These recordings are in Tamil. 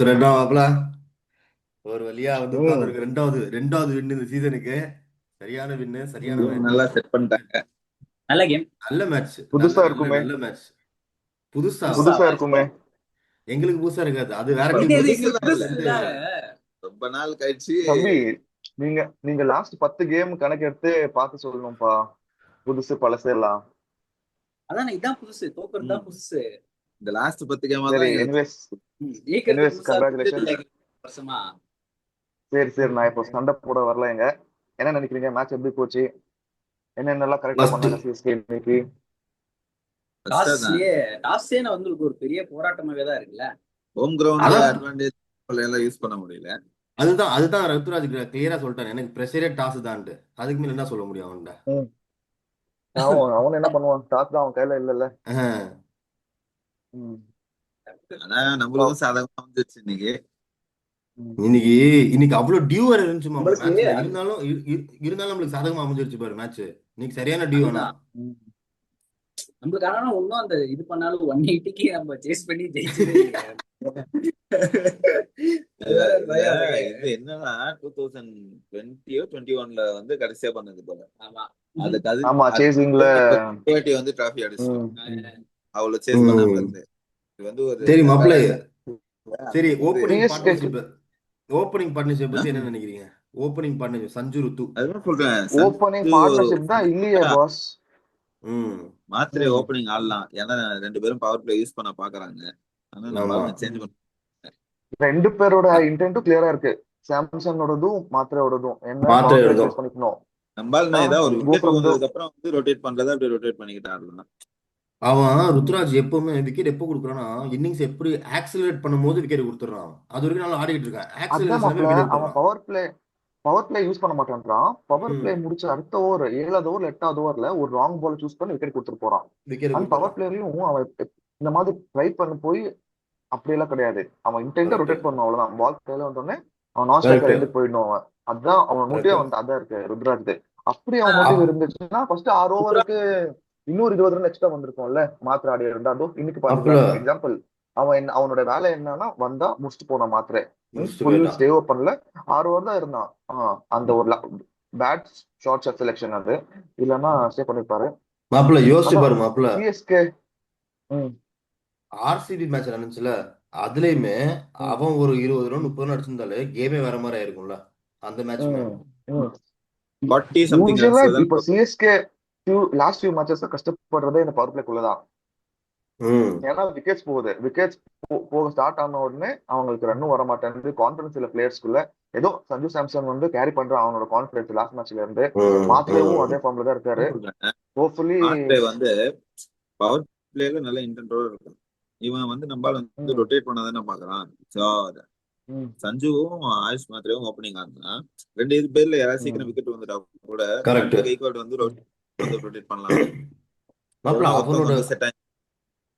ரெண்டாவதுல ஒரு வழியா வந்து ம் உட்கார்ந்துருக்கு. ரெண்டாவது ரெண்டாவது வின்னு இந்த சீசனுக்கு. சரியான வின்னு, சரியான ம். மேட்ச். நல்லா செட் பண்ணிட்டாங்க. நல்ல கேம். நல்ல மேட்ச். நல்ல புதுசா நல்ல இருக்குமே. நல்ல மேட்ச். புதுசாவா? புதுசா புதுசாவா இருக்குமே. எங்களுக்கு புதுசா இருக்காது. அது வேற இப்ப டீம். இது எங்களுக்கு புதுசுலாம் இல்ல. புதுசு வந்து தாங்க. ரொம்ப நாள் கழிச்சு தம்பி, நீங்க நீங்க லாஸ்ட் 10 கேம் கணக்கெடுத்து பார்த்து சொல்லணும்ப்பா. புதுசு பழசு எல்லாம். அதான் இதான் புதுசு, தோக்குறது ம், தான் புதுசு. இந்த லாஸ்ட் 10 கேமா சரி, தான் எங்களுக்கு எனிவேஸ் ஜெயிக்கிறது எனிவேஸ் புதுசா இருந்தது கங்க்ராச்சுலேஷன்ஸ். இல்ல வருஷமா. சரி சரி, நான் இப்போ சண்டை போட வரலைங்க. என்ன நினைக்கிறீங்க? மேட்ச் எப்படி போச்சு? என்னென்னலாம் கரெக்டா ஃபர்ஸ்ட் பண்ணாங்க சிஎஸ்கே இன்னைக்கு? ஃபர்ஸ்ட் தான் டாஸ்லயே டாஸே வந்து ஒரு பெரிய போராட்டமாவே தான் இருக்குல்ல. ஹோம் கிரவுண்ட் அதான் அட்வான்டேஜ் எல்லாம் யூஸ் பண்ண முடியல. அதுதான் அதுதான் ருத்துராஜ் கிளியரா சொல்லிட்டான். எனக்கு ப்ரெஷரே டாஸ் தான்ட்டு. அதுக்கு மேல என்ன சொல்ல முடியும் அவன்கிட்ட? ம். அவன் அவன் என்ன பண்ணுவான்? டாஸ் தான் அவன் கையில இல்லைல்ல. ஆஹ். ம். ஆனா பா- நம்மளுக்கும் சாதகமா வந்துருச்சு இன்னைக்கு. ம். இன்னைக்கு இன்னைக்கு அவ்வளவு டியூ வேற இருந்துச்சு மாப்ள நம்மளுக்கு மேட்ச்ல. இருந்தாலும் நம்மளுக்கு சாதகமா அமைஞ்சிருச்சு பாரு மேட்ச். இன்னைக்கு சரியான டியூ ஆனா. அதுதான் ம். நம்மளுக்கு. ஆனா ஒன்னும் அந்த இது பண்ணாலும் 180க்கு நம்ம சேஸ் பண்ணி ஜெயிச்சதே இல்லைங்க. அது வேற ஒரு இதுல பயம் இருக்கு. இது என்னன்னா 2020-21 வந்து கடைசியா பண்ணது போல. ஆமா. அதுக்கு அது ஆமா, சேசிங்ல. அடுத்த வாட்டி வந்து டிராஃபி அடிச்சிட்டோம். ம். ம். அவ்வளவு சேஸ் பண்ணாம ம். இருந்து இது வந்து ஒரு சரி மாப்ள. ரெண்டாவது சரி, வந்து ஓப்பனிங் சிஎஸ்கேக்கு பார்ட்னர்ஷிப். ஓப்பனிங் பார்ட்னர்ஷிப் பத்தி என்ன நினைக்கிறீங்க? ஓப்பனிங் பார்ட்னர்ஷிப் சஞ்சு ருத்து. அதுதான் சொல்றேன். ஓப்பனிங் சஞ்சு பார்ட்னர்ஷிப் தான் இல்லையே பாஸ். ம். மாத்திரை ம். ஓப்பனிங் ஆடலாம். ஏன்னா 2 பேரும் பவர் பிளே யூஸ் பண்ண பாக்குறாங்க. ஆனா நம்ம ஆமா. ஆளுங்க சேஞ்ச் பண்ண ரெண்டு பேரோட இன்டென்ட்டும் கிளியரா இருக்கு. சாம்சங்கோடதும் மாத்திரையோடதும் என்ன மாத்திரை பவர் பிளே எழுதும். சேஸ் பண்ணிக்கணும். நம்ம ஆளுங்க ஏதாவது ஒரு கோ விக்கெட் ஃப்ரம் த. வந்ததுக்கு அப்புறம் வந்து ரொட்டேட் பண்றதா அப்படி ரொட்டேட் பண்ணிக்கிட்டு ஆடலாம். அவன் ருத்ராஜ் எப்பவுமே விக்கெட் எப்போ கொடுக்குறான்னா, இன்னிங்ஸ் எப்படி ஆக்சிலரேட் பண்ணும்போது விக்கெட் கொடுத்துட்றான். அது வரைக்கும் நல்லா ஆடிட்டு இருக்கான். அதான் ஆக்சிலரேஷன் மாப்ள, விக்கெட் அவன் கொடுத்துட்றான். பவர் பிளே யூஸ் பண்ண மாட்டான்றான். பவர் பிளே ம். முடிச்ச அடுத்த ஓவர் 7வது ஓவர் 8வது ஓவர்ல ஒரு ராங் பால் சூஸ் பண்ணி விக்கெட் கொடுத்துட்டு போறான். விக்கெட் அண்ட் பவர் கொடுத்துட்றான். பிளேயர்லயும் அவன் இந்த மாதிரி ட்ரை பண்ண போய் அப்படியெல்லாம் கிடையாது. அவன் இன்டென்ட்டா கரெக்ட். ரொட்டேட் பண்ணணும், அவ்வளவுதான். பால் கையில வந்தோடனே அவன் நான் ஸ்ட்ரைக்கர் கரெக்ட். இருந்து போயிடணும் அவன். அதான் அவன் மோட்டிவ். கரெக்ட். அவன் அதான் இருக்கு ருத்ராஜ். அப்படி அவன் மோட்டிவ் இருந்துச்சுன்னா ஃபர்ஸ்ட் 6 ஓவருக்கு இன்னொரு 20 ரன் எக்ஸ்ட்ரா வந்திருக்கும்ல. மாத்திரை ஆடி இருந்தா அதோ இன்னைக்கு மாப்பிள பாருங்களேன். எக்ஸாம்பிள், அவனோட வேலை என்னன்னா வந்தா முடிச்சுட்டு போன மாத்திரை. முடிச்சுட்டு ஃபுல் போயிட்டான். ஸ்டேவ் பண்ணல. 6 ஓவர் தான் இருந்தான். அந்த ஒரு பேட் ஷார்ட் ஷாட் செலெக்ஷன் அது. இல்லைன்னா ஸ்டே பண்ணிருப்பாரு. மாப்பிள யோசிச்சு அதான் பாரு மாப்பிள. சிஎஸ்கே. ம். ஆர்சிபி மேட்ச் நடந்துச்சுல, அதுலயுமே ம். அவன் ஒரு 20 ரன் 30 ரன் அடிச்சிருந்தாலே கேமே வேற மாதிரி ஆயிருக்கும்ல அந்த மேட்ச்மே. ம். ம். 40 சம்திங் யூஸ்வலா ரன்ஸ்ல தான் இப்ப சிஎஸ்கே லாஸ்ட் ஃபியூ மேட்சஸ் கஷ்டப்படுறதே இந்த பவர் பிளேக்குள்ளதான். ம். ஏன்னா விக்கெட்ஸ் போகுது. விக்கெட்ஸ் போக ஸ்டார்ட் ஆன உடனே அவங்களுக்கு ரன்னும் வர மாட்டேங்குது. கான்பிடன்ஸ் இல்ல பிளேயர்ஸ்குள்ள. ஏதோ சஞ்சு சாம்சன் வந்து கேரி பண்றான் அவனோட கான்பிடன்ஸ் லாஸ்ட் மேட்ச்ல இருந்து. ம். மாத்திரேவும் ம். அதே ஃபார்ம்ல தான் இருக்காரு. அதான் சொல்றேன். ஹோப்ஃபுல்லி. மாத்திரை வந்து பவர் பிளேல நல்ல இன்டென்டோட இருக்கும். இவன் வந்து நம்மளால வந்து ம். ரொட்டேட் பண்ணதானே பாக்குறான். சோ ம். சஞ்சுவும் ஆயுஷ் மாத்திரையும் ஓப்பனிங் ஆகுனா 2 பேர்ல யாராவது ம். சீக்கிரம் விக்கெட் வந்துட்டா கூட கரெக்ட். டக்குனு கைக்வாட் வந்து ரொட்டேட் பண்ணலாம். மாப்பிள எவனா ஒருத்தவங்க அவனோட வந்து செட் ஆகி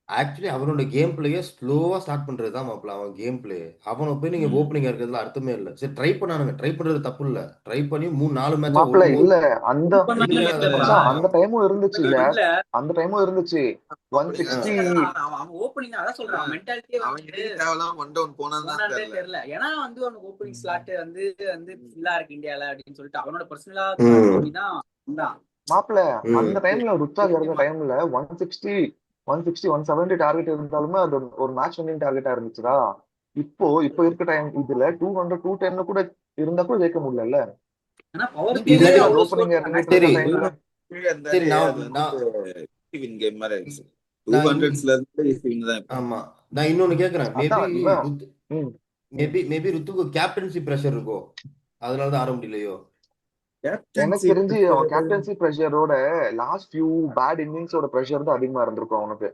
ஆக்சுவலி அவனோட கேம் பிளேயே ஸ்லோவா ஸ்டார்ட் பண்றது தான் மாப்பிள. அவன் கேம் பிளே அவனை போய் நீங்க ம். ஓப்பனிங் இருக்கிறதுல அர்த்தமே இல்லை. சரி, ட்ரை பண்ணானுங்க. ட்ரை பண்றது தப்பு இல்ல. ட்ரை பண்ணி 3 4 மேட்சா மாப்பிள்ள இல்ல. அந்த இப்ப இல்ல நாங்க இல்ல இல்லப்பா. மச்சான் அந்த டைமும் இருந்துச்சு இல்ல. இல்ல அந்த டைமும் இருந்துச்சு. ஒன் ஓப்பனிங் சிக்ஸ்டி ஆச்சு. அவன் ஓப்பனிங் அதான் சொல்றான். மென்டாலிட்டியே அவன் வந்து இன்னைக்கு தேவலாம் ஒன் டவுன் போனதுதான் போனான்டே தெரியல. தெரியல. ஏன்னா வந்து அவனுக்கு ஓப்பனிங் ஸ்லாட் வந்து வந்து ஃபுல்லா இருக்கு இந்தியால அப்படின்னு சொல்லிட்டு அவனோட பர்சனலா ம். தோணி தான் வந்தான். மாப்பிள்ள அந்த ம். டைம்ல ருத்ராஜ் இறந்த டைம்ல 160 170 டார்கெட் இருந்தாலுமே அது ஒரு மேட்ச் வின்னிங் டார்கெட்டா இருந்துச்சுடா. இப்போ இருக்க டைம் இதுல 200 210 கூட இருந்தா கூட ஜெயிக்க முடியல. ஆனா பவர் பிளேலயே இல்லாட்டி ருத்ராஜ் அவ்வளவு ஸ்கோர் ஓப்பனிங் பண்ணாங்க. இறங்கிட்டு இருந்த சரி டைம்ல. கீழே சரி. இருந்தாலே நான் அது வந்து நான் வின் கேம் மாதிரி ஆயிடுச்சு. டூ நான் இன்- ஹண்ட்ரட்ஸ்ல இருந்து வின் தான் இப்போ. ஆமா, நான் இன்னொன்னு கேக்குறேன். மேபி அதான் இவன். ருத் ம். ம். மேபி ருத்துக்கு கேப்டன்சி பிரஷர் இருக்கோ, அதனாலதான் ஆட முடியலையோ. எனக்கு கேப்டன்சி தெரிஞ்சு அவன் கேப்டன்சி பிரஷரோட லாஸ்ட் ஃபியூ பேட் இன்னிங்ஸோட பிரஷர் தான் அதிகமா இருந்திருக்கும் அவனுக்கு.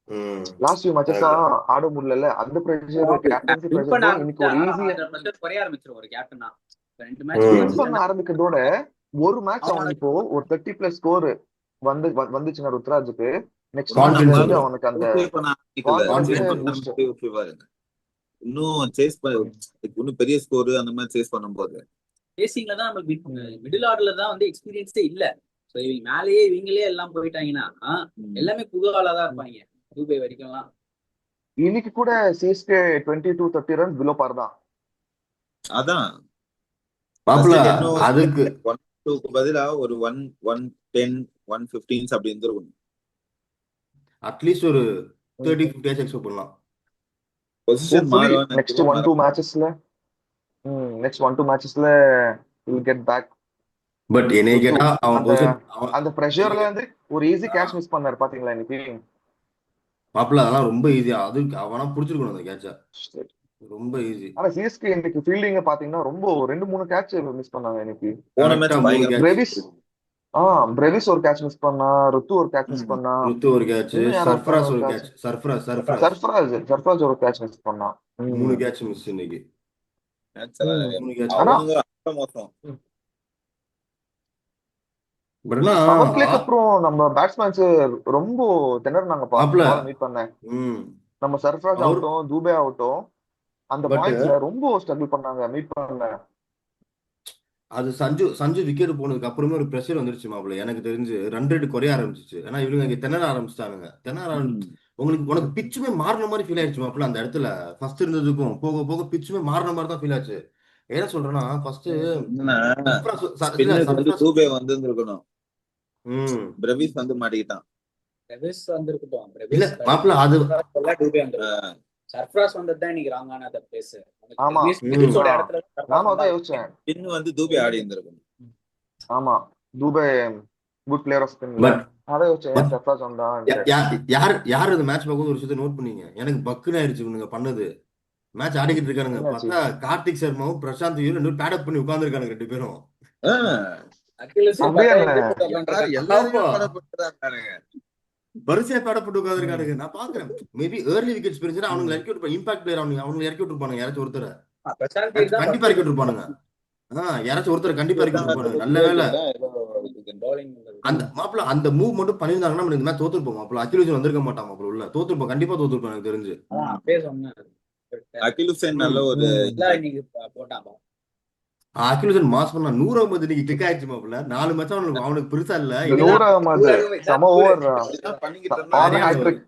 ம். லாஸ்ட் ஃபியூ மேட்சஸா கரெக்ட். ஆட முடியல. அந்த பிரஷர் கேப்டன்சி வின் பிரஷர் பண்ண கூட இன்னைக்கு ஆரம்பிச்சா ஒரு ஈஸி அந்த ப்ரெஷர் குறைய ஆரம்பிச்சிடும் ஒரு கேப்டனா. 2 மேட்ச் ம். வின் பண்ண குறைஞ்சிட்டேன்னா ஆரம்பிக்கிறதோட ஒரு மேட்ச் அவனோட அவன் இப்போ ஒரு 30+ ஸ்கோர் வந்துச்சுன்னா ருத்ராஜுக்கு நெக்ஸ்ட் இன்னும் மேட்ச்ல கான்ஃபிடன்ஸ் நம்மளால இருந்து வந்துடும். அவனுக்கு அந்த ஓகே பண்ண ஆரம்பிக்கல. கான்பிடன்ஸே சேஸ் கான்ஃபிடன்ஸ் பண்ண வந்துடும். பூஸ்ட். ஆரம்பிச்சு ஓகே பாருங்க. இன்னும் சேஸ் இன்னும் பெரிய ஸ்கோர் அந்த மாதிரி சேஸ் பண்ணும்போது பேசிங்ல தான் நம்மளுக்கு மிடில் ஆர்டர்ல தான் வந்து எக்ஸ்பீரியன்ஸே இல்ல. சோ இவங்க மேலேயே இவங்களே எல்லாம் போயிட்டாங்கன்னா எல்லாமே புது ஆளா தான் இருப்பாங்க. துபை வரைக்கும்லாம் இன்னைக்கு கூட சிஎஸ்கே 22-30 ரன்ஸ் பிலோ பார் தான். அதான் மாப்பிள ஃபர்ஸ்ட் 10 ஓவர்ஸ்ல அதுக்கு 1-2க்கு பதிலா ஒரு 1-10 1-15 அப்படி இருந்திருக்கும். அட்லீஸ்ட் ஒரு 30-50 எக்ஸ்பெக்ட் பண்ணலாம். பொசிஷன் ஹோப்ஃபுல்லி மாறுவான்னு நெக்ஸ்ட் நினைக்கிறேன். 1-2 மேட்சஸ்ல நெக்ஸ்ட் 1-2 மேட்சஸ்ல வில் கெட் பேக் பட் என்னைய டு கேட்டா அவன் அந்த பொசிஷன் அந்த ப்ரெஷர்ல இருந்து ஒரு ஈஸி கேட்ச் மிஸ் பண்ணாரு பாத்தீங்களா இன்னைக்கு. மாப்பிள அதெல்லாம் ரொம்ப ஈஸியா அதுக்கு அவனா புடிச்சிருக்கணும் அந்த கேட்ச. ரொம்ப ஈஸி. ஆனா சிஎஸ்கே இன்னைக்கு ஃபீல்டிங்க பாத்தீங்கன்னா ரொம்ப 2-3 கேட்ச் மிஸ் பண்ணாங்க இன்னைக்கு. போன கரெக்டா மேட்ச் 3 பயங்கர கேட்ச். பிரெவிஸ் பிரெவிஸ் ஒரு கேட்ச் மிஸ் பண்ணா, ருத்து ஒரு கேட்ச் மிஸ் பண்ணா, ருத்து ஒரு கேட்ச், இன்னும் யாரோ சர்ஃப்ராஸ் ஒரு ஒரு கேட்ச், கேட்ச், சர்ஃப்ராஸ் சர்ஃப்ராஜ் ஒரு கேட்ச் மிஸ் பண்ணா. 3 கேட்ச் மிஸ் இன்னைக்கு. மேட்ச். 3 கேட்ச். ஆனா அவனுங்க அவ்வளவு மோசம். பட் என்ன பவர் பிளேக்கு அப்புறம் நம்ம பேட்ஸ்மேன்ஸ் ரொம்ப திணறினாங்கப்பா மாப்பிள பால் மீட் பண்ண. ம் நம்ம சர்ஃப்ராஜ் அவர் ஆகட்டும், தூபே ஆகட்டும், அந்த பட் பாயிண்ட்ஸ்ல ரொம்ப ஸ்ட்ரகிள் பண்ணாங்க மீட் பண்ண. அது சஞ்சு விக்கெட் போனதுக்கு அப்புறமே ஒரு ப்ரெஷர் வந்துருச்சு மாப்பிள. எனக்கு தெரிஞ்சு ரன் ரேட் குறைய ஆரம்பிச்சிச்சு. ஏன்னா இவங்க இங்க திணற ஆரம்பிச்சிட்டானுங்க. உனக்கு பிச்சுமே மாறின மாதிரி ஃபீல் ஆயிடுச்சு மாப்பிள. அந்த இடத்துல ஃபர்ஸ்ட் இருந்ததுக்கும் போக போக பிச்சுமே மாறின மாதிரி தான் ஃபீல் ஆச்சு. என்ன சொல்றேன்னா ஃபர்ஸ்ட் என்னன்னா சர்ஃப்ராஸ் வந்து தூபே வந்து இருக்கணும். ம் பிரவிஸ் வந்து மாட்டிக்கிட்டான். பிரவிஸ் வந்திருக்கட்டும். இல்ல பிரவிஸ் மாப்பிள அது டூபே வந்துருக்கும். சர்ஃப்ராஸ் வந்ததுதான் இன்னைக்கு ராங்கான அந்த பிளேஸ். ஆமா பிரவிஸோட இடத்துல சர்ஃப்ராஸ் நானும் வந்தா அதான் யோசிச்சேன். பின் வந்து தூபே ஆடி இருந்திருக்கணும். ஆமா தூபே குட் பிளேயர் ஆஃப் ஸ்பின்ல. பட் அதான் யோசிச்சேன் ஏன் பட் சர்ஃப்ராஜ் வந்தான். யார் அந்த மேட்ச் பார்க்கும்போது ஒரு விஷயத்த நோட் பண்ணீங்க? எனக்கு பக்குன்னு ஆயிடுச்சு இவனுங்க பண்ணது. மேட்ச் ஆடிக்கிட்டு இருக்கானுங்க என்னாச்சு? பார்த்தா கார்த்திக் சர்மாவும் பிரசாந்த் ஐயரும் ரெண்டு பேடப் பண்ணி உட்கார்ந்துருக்கானுங்க 2 பேரும். அகிலேஷ் அப்படியே எல்லாருமே படப்பட்டுறாங்க. வரிசையா பேடப்பட்டு உட்கார்ந்துருக்கானுங்க. நான் பாக்குறேன் மேபி ஏர்லி விக்கெட்ஸ் பிரிஞ்சுனா அவனுங்க இறக்கி விட்டு இம்பாக்ட் பிளேயர் அவங்க இறக்கி விட்டுருப்பானுங்க. யாராச்சும் ஒருத்தர் கண்டிப்பா இறக்கி விட்டுருப்பானுங்க. யாராச்சும் ஒருத்தர் கண்டிப்பா இறக்கி விட்டுருப்பானுங்க. நல்ல வேலை அந்த மாப்பிள அந்த மூவ் மட்டும் பண்ணியிருந்தாங்கன்னா நம்ம இந்த மேட்ச் தோத்துருப்போம் மாப்பிள. அகிலேஷ் வந்திருக்க மாட்டான் மாப்பிள. உள்ள தோத்துருப்போம், கண்டிப்பா தோத்துருப்போம் எனக்கு தெரிஞ்சு. அகில் ஹுசைன் நல்ல ஒரு அகிலேஷன் மாஸ் பண்ணா 150 இன்னைக்கு கிளிக் ஆயிடுச்சு மாப்பிள. 4 மேட்ச் அவனுக்கு பெருசா இல்ல. நூறு அகமது செம ஓவர் பண்ணிக்கிட்டு ஆன் இருந்தான். ஹேட்ரிக்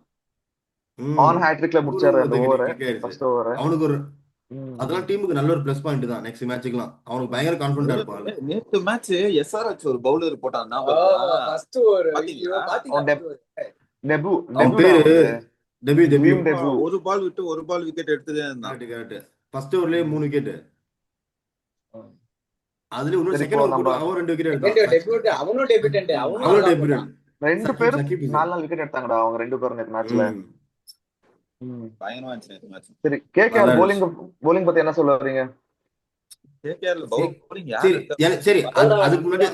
ஆன் ஹேட்ரிக்ல முடிச்சாரு அந்த ஓவர் ஃபர்ஸ்ட் ஓவர். அவனுக்கு ஒரு அதெல்லாம் டீமுக்கு நல்ல ஒரு பிளஸ் பாயிண்ட் தான். நெக்ஸ்ட் மேட்ச்க்குலாம் அவனுக்கு பயங்கர கான்ஃபிடன்டா இருப்பான். நேத்து மேட்ச் எஸ்ஆர்எச் ஒரு பவுலர் போட்டான். டெபு அவன் பேரு டெபியூ ஒரு பால் விட்டு ஒரு பால் விக்கெட் எடுத்ததே இருந்தான். கரெக்ட். ஃபர்ஸ்ட் ஓவர்லயே 3 விக்கெட். அதுல இன்னொரு சரி, செகண்ட் இப்போ ஓவர் நம்ம அவன் 2 விக்கெட் எடுத்தான். அவனும் டெபியூட்டன்ட். அவனும் டெபியூட். ரெண்டு பேரும் 4 விக்கெட் எடுத்தாங்கடா அவங்க 2 பேரும் நேத்து மேட்ச்ல. பயங்கரமா இருந்துச்சு நேத்து மேட்ச். சரி கேகேஆர் bowling பத்தி என்ன சொல்ல வரீங்க? கேகேஆர்ல பவுலிங் சரி சரி அதுக்கு முன்னாடி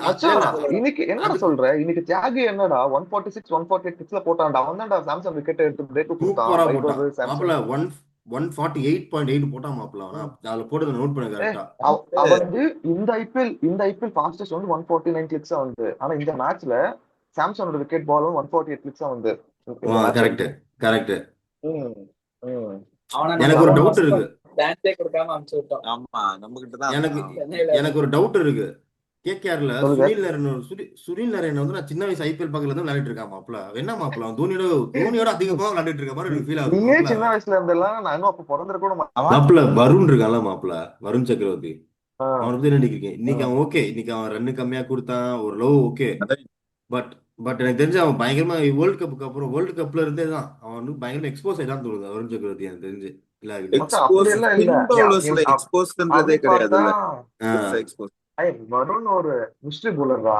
இன்னைக்கு என்ன சொல்ற? இன்னைக்கு தியாகி என்னடா 146 148 போட்டான்டா. அவன் தான்டா சாம்சங் விக்கெட் எடுத்து பிரேக் சூப்பரா போட்டான் கொடுத்தான். மாப்பிள. 148.8 போட்டான் மாப்பிள. அதுல போட்டத நோட் பண்ண கரெக்ட்டா. அவன் வந்து இந்த ஐபிஎல் ஃபாஸ்டஸ்ட் வந்து 149 கிளிக்ஸா வந்து. ஆனா இந்த மேட்ச்ல சாம்சங்கோட விக்கெட் பாலும் 148 கிளிக்ஸா வந்து. கரெக்ட். அவன எனக்கு ஒரு டவுட் இருக்கு. டான்ஸே கொடுக்காம அனுப்பிச்சு விட்டோம். ஆமா நம்ம கிட்ட தான் எனக்கு ஒரு டவுட் இருக்கு. கேகேஆர்ல சுனில் நரேன் வந்து நான் சின்ன வயசு ஐபிஎல் பக்கத்துல தான் விளையாடிட்டு இருக்கான் மாப்பிள. என்ன மாப்பிள தோனியோட அதிகமா விளையாடிட்டு இருக்க மாதிரி எனக்கு ஃபீல் ஆகுது. நீயே சின்ன வயசுல இருந்தெல்லாம் நான் இன்னும் அப்ப பிறந்திர கூட மாப்பிள. வருண் இருக்கான்ல மாப்பிள, வருண் சக்கரவர்த்தி. அவனை பத்தி என்ன நினைக்கிறீங்க? இன்னைக்கு அவன் ஓகே, இன்னைக்கு அவன் ரன்னு கம்மியா கொடுத்தான் ஒரு லவ் ஓகே. பட் எனக்கு தெரிஞ்சு அவன் பயங்கரமா வேர்ல்ட் கப்புக்கு அப்புறம் வேர்ல்ட் கப்ல இருந்தே தான் அவன் வந்து பயங்கரமா எக்ஸ்போஸ் ஆயிதான் தோணுது வருண் சக்கரவர்த்தி. எனக்கு தெரிஞ்சு இல்ல எக்ஸ்போஸ்ன்றதே கிடையாது. வருண் ஒரு மிஸ்டரி bowler-டா.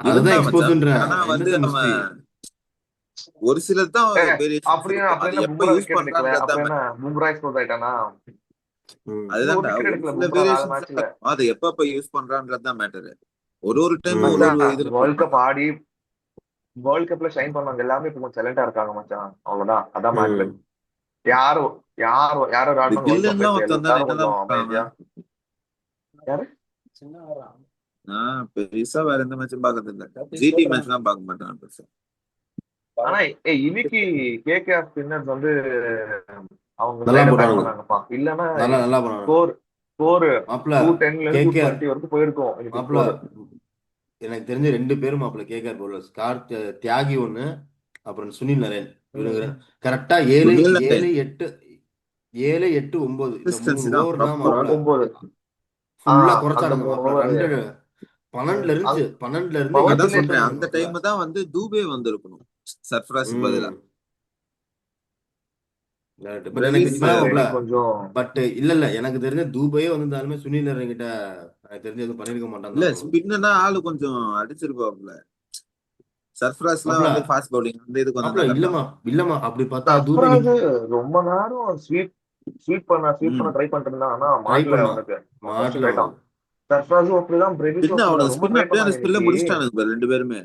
அதுதான் எக்ஸ்போஸ்ன்றேன். ஆனா வந்து ஒரு சிலர் தான் அப்படியே எப்ப யூஸ் பண்றாங்க பும்ரா எக்ஸ்போஸ் ஆயிட்டானா அதுதான் அது எப்ப யூஸ் பண்றான்றதுதான் மேட்டர். ஒரு டைம் வேர்ல்ட் கப் ஆடி வேர்ல்ட் கப்ல ஷைன் பண்ணவங்க எல்லாமே இப்ப கொஞ்சம் சைலண்டா இருக்காங்க மச்சான். அவ்வளவுதான், அதான் மேட்டர். யாரு பெருசா வேற எந்த மேட்சும் பாக்குறது இல்ல. ஜிடி மேட்ச் தான் பார்க்க மாட்டேன் பெருசா. ஆனா இன்னைக்கு கேகேஆர் ஸ்பின்னர்ஸ் வந்து அவங்க நல்லா இல்லன்னா நல்லா ஸ்கோர் 210 ல இருந்து 220 வரைக்கும் போயிருக்கும். எனக்கு தெரிஞ்ச 2 பேரும் மாப்பிள கேகேஆர் பவுலர்ஸ். தியாகி ஒண்ணு, அப்புறம் சுனில் நரேன். இவனுங்க கரெக்டா 7 சுனில் 7 8 7 8 9 இந்த 3 கன்சிஸ்டன்சி தான் ஓவர் தான் ப்ராப்பரா. மாப்பிள 9 ஃபுல்லா அந்த குறைச்சானுங்க 3 மாப்பிள. ஓவர் 2 12ல இருந்து பவர் 8 அதான் பிளே சொல்றேன், குறைச்சானுங்க அந்த மாப்பிள. டைம் தான் வந்து தூபே வந்திருக்கணும் சர்ஃப்ராஸ் பதிலா. ம் பட் எனக்கு பிரவிஸ் இப்ப மாப்பிள கொஞ்சம் பட் இல்ல எனக்கு தெரிஞ்ச தூபையே வந்திருந்தாலுமே சுனில் கிட்ட எனக்கு தெரிஞ்சு எதுவும் பண்ணிருக்க மாட்டான்னு இல்ல தான் தோணுது ஸ்பின்னா ஆளு கொஞ்சம் அடிச்சிருப்பாப்ல. சர்ஃப்ராஸ்லாம் மாப்பிள. வந்து ஃபாஸ்ட் பவுலிங் அந்த இது கொஞ்சம் மாப்பிள தான் கரெக்டா இல்லம்மா இருக்கும். இல்லம்மா அப்படி பார்த்தா தூபை சர்ஃப்ராஸ் ரொம்ப நேரம் ஸ்வீப் பண்ண ம் ட்ரை பண்ணிட்டு இருந்தான். ஆனா ட்ரை மாட்டல பண்ணான் அவனுக்கு. மாட்டல ஃபர்ஸ்ட் ஆயிட்டான். அவனுக்கு. சர்ஃப்ராஸும் அப்படிதான், பிரேவிஸும் ஸ்பின் அப்படிதான். அவனுக்கு ரொம்ப ஸ்பின் ட்ரை அப்படியே அந்த பண்ணாங்க ஸ்பின்ல இன்னைக்கு. முடிச்சிட்டானுங்க பாரு ரெண்டு பேருமே.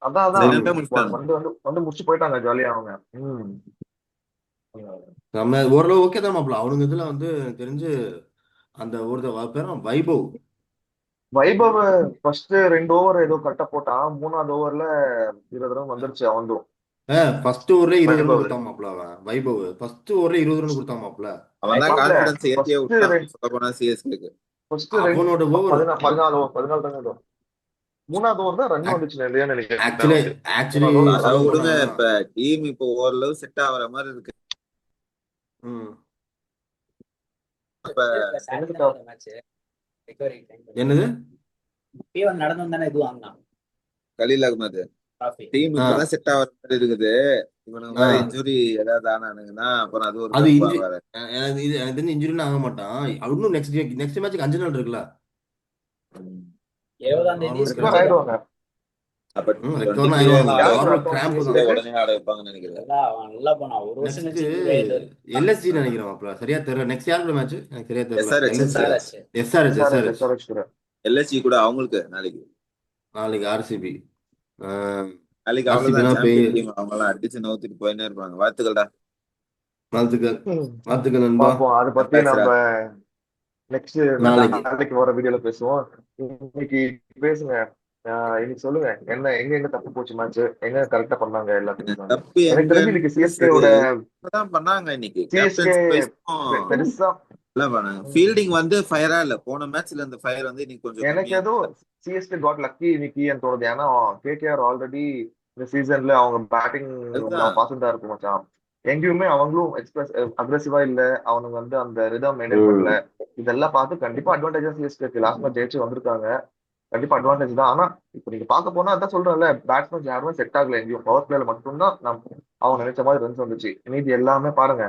அதான் ம் சைலண்டா முடிச்சிட்டானுங்க. வந்து முடிச்சு போயிட்டாங்க ஜாலியா அவங்க. நம்ம ஓரளவு ஓகே தான் மாப்பிள. அவனுங்க இதுல வந்து எனக்கு தெரிஞ்சு அந்த ஒரு பேர் வைபவ். வைபவ் ஃபர்ஸ்ட் 2 ஓவர் ஏதோ கரெக்டா போட்டான். 3ஆவது ஓவர்ல 20 ரன் வந்துருச்சு அவனும். ஃபர்ஸ்ட் ஓவர்ல 20 ரன் வைபவ் கொடுத்தான் மாப்பிள. அவன் வைபவ் ஃபர்ஸ்ட் ஓவர்ல 20 ரன் கொடுத்தான் மாப்பிள. அவன் தான் மாப்ள கான்பிடன்ஸ் ஏத்தியே ஃபர்ஸ்ட் விட்டான் சொல்ல போனா சிஎஸ்கேக்கு. ஃபர்ஸ்ட் அவனோட ஓவர் 14 ஓவர் 14 ரன் ஏதோ. 3ஆவது ஓவர் தான் ரன் வந்துச்சு இல்லையா நினைக்கிறேன் ஆக்சுவலி அவனுக்கு. ஆக்சுவலி 3ஆவது ஓவர் அதை சொல்ல விடுங்க, போனா இப்ப டீம் இப்போ ஓரளவு செட் ஆகுற மாதிரி இருக்கு. ம், இப்ப எனக்கு மேட்ச் ரெக்கவரி என்னது P1 நடந்து வந்தானே இது வாங்கினான் கலீல் அகமது டிராஃபி. டீம் ஆ இப்பதான் செட் ஆகுற மாதிரி இருக்குது. இவனுக்கு ஆ வேற இன்ஜுரி ஏதாவது ஆனானுங்கன்னா அப்புறம் அது ஒரு அது கடுப்பா இன்ஜு வேற. எனக்கு தெரிஞ்சு இன்ஜுரின்னு ஆக மாட்டான். இன்னும் நெக்ஸ்ட் மேட்ச்சுக்கு 5 நாள் இருக்குல்ல. 20ஆம் தேதி நார்மல் ரெக்கவர் கிராம்ப். ஆயிடுவாங்க. அப்ப ரெக்கவர்லாம் 23 ஆயிடுவாங்க. யாருக்கு நார்மல் ரத்தம் கிராம்ப் தான். சிஎஸ்கேக்கு? உடனே ஆட வைப்பாங்கன்னு நினைக்கிறேன். அவன் நல்லா போனான் ஒரு வருஷம் நெக்ஸ்ட் கழிச்சு எல்எஸ்சி நினைக்கிறேன் மாப்பிள. சரியா தெரியல. நெக்ஸ்ட் யாரோட மேட்ச் எனக்கு சரியா தெரியல. SRH LSC SRH SRH SRH SRH SRH கூட. எல்எஸ்சி கூட அவங்களுக்கு நாளைக்கு. நாளைக்கு ஆர்சிபி. நாளைக்கு அவ்வளவுதான், ஆர்சிபினா போய் சாம்பியன் டீம் அவங்க எல்லாம் அடிச்சு நவுத்திட்டு போயினே இருப்பாங்க. வாழ்த்துக்கள்டா. வாழ்த்துக்கள் ம். வாழ்த்துக்கள் நண்பா. பார்ப்போம். அதை பத்தி பேசுறா. நம்ம நெக்ஸ்ட் நாளைக்கு நாளைக்கு வர வீடியோல பேசுவோம். இன்னைக்கு பேசுங்க. இன்னைக்கு சொல்லுங்க என்ன எங்க தப்பு போச்சு மேட்ச், எங்க கரெக்டா பண்ணாங்க எல்லாத்தையும் வந்து. தப்பு எனக்கு தெரிஞ்சு இன்னைக்கு எங்கன்னு சரி சிஎஸ்கேவோட இப்பதான் பண்ணாங்க. இன்னைக்கு சிஎஸ்கே கேப்டன்சி வைஸும் பெருசா நல்லா பண்ணாங்க. ஃபீல்டிங் வந்து ஃபயரா இல்ல. போன மேட்ச்ல இருந்த ஃபயர் வந்து இன்னைக்கு கொஞ்சம் எனக்கு கம்மியா ஏதோ இருந்தது. சிஎஸ்கே காட் லக்கி இன்னைக்கு தோணுது. ஏன்னா கேகேஆர் ஆல்ரெடி இந்த சீசன்ல அவங்க பேட்டிங் அதுதான் பாசண்டா இருக்கும் மச்சான். எங்கேயுமே அவங்களும் அக்ரெசிவா இல்ல. அவனுங்க வந்து அந்த ரிதம் மெயின்டைன் பண்ணல. இதெல்லாம் பார்த்து கண்டிப்பா அட்வான்டேஜா சிஎஸ்கே லாஸ்ட் மேட்ச் ஜெயிச்சு வந்திருக்காங்க. கண்டிப்பா அட்வான்டேஜ் தான். ஆனா இப்ப நீங்க பார்க்க போனா அதான் சொல்றேன்ல, பேட்ஸ்மேன் யாருமே செட் ஆகல. எங்கேயும் பவர் பிளேல மட்டும்தான் அவங்க நினைச்ச மாதிரி ரன்ஸ் வந்துச்சு. மீதி எல்லாமே பாருங்க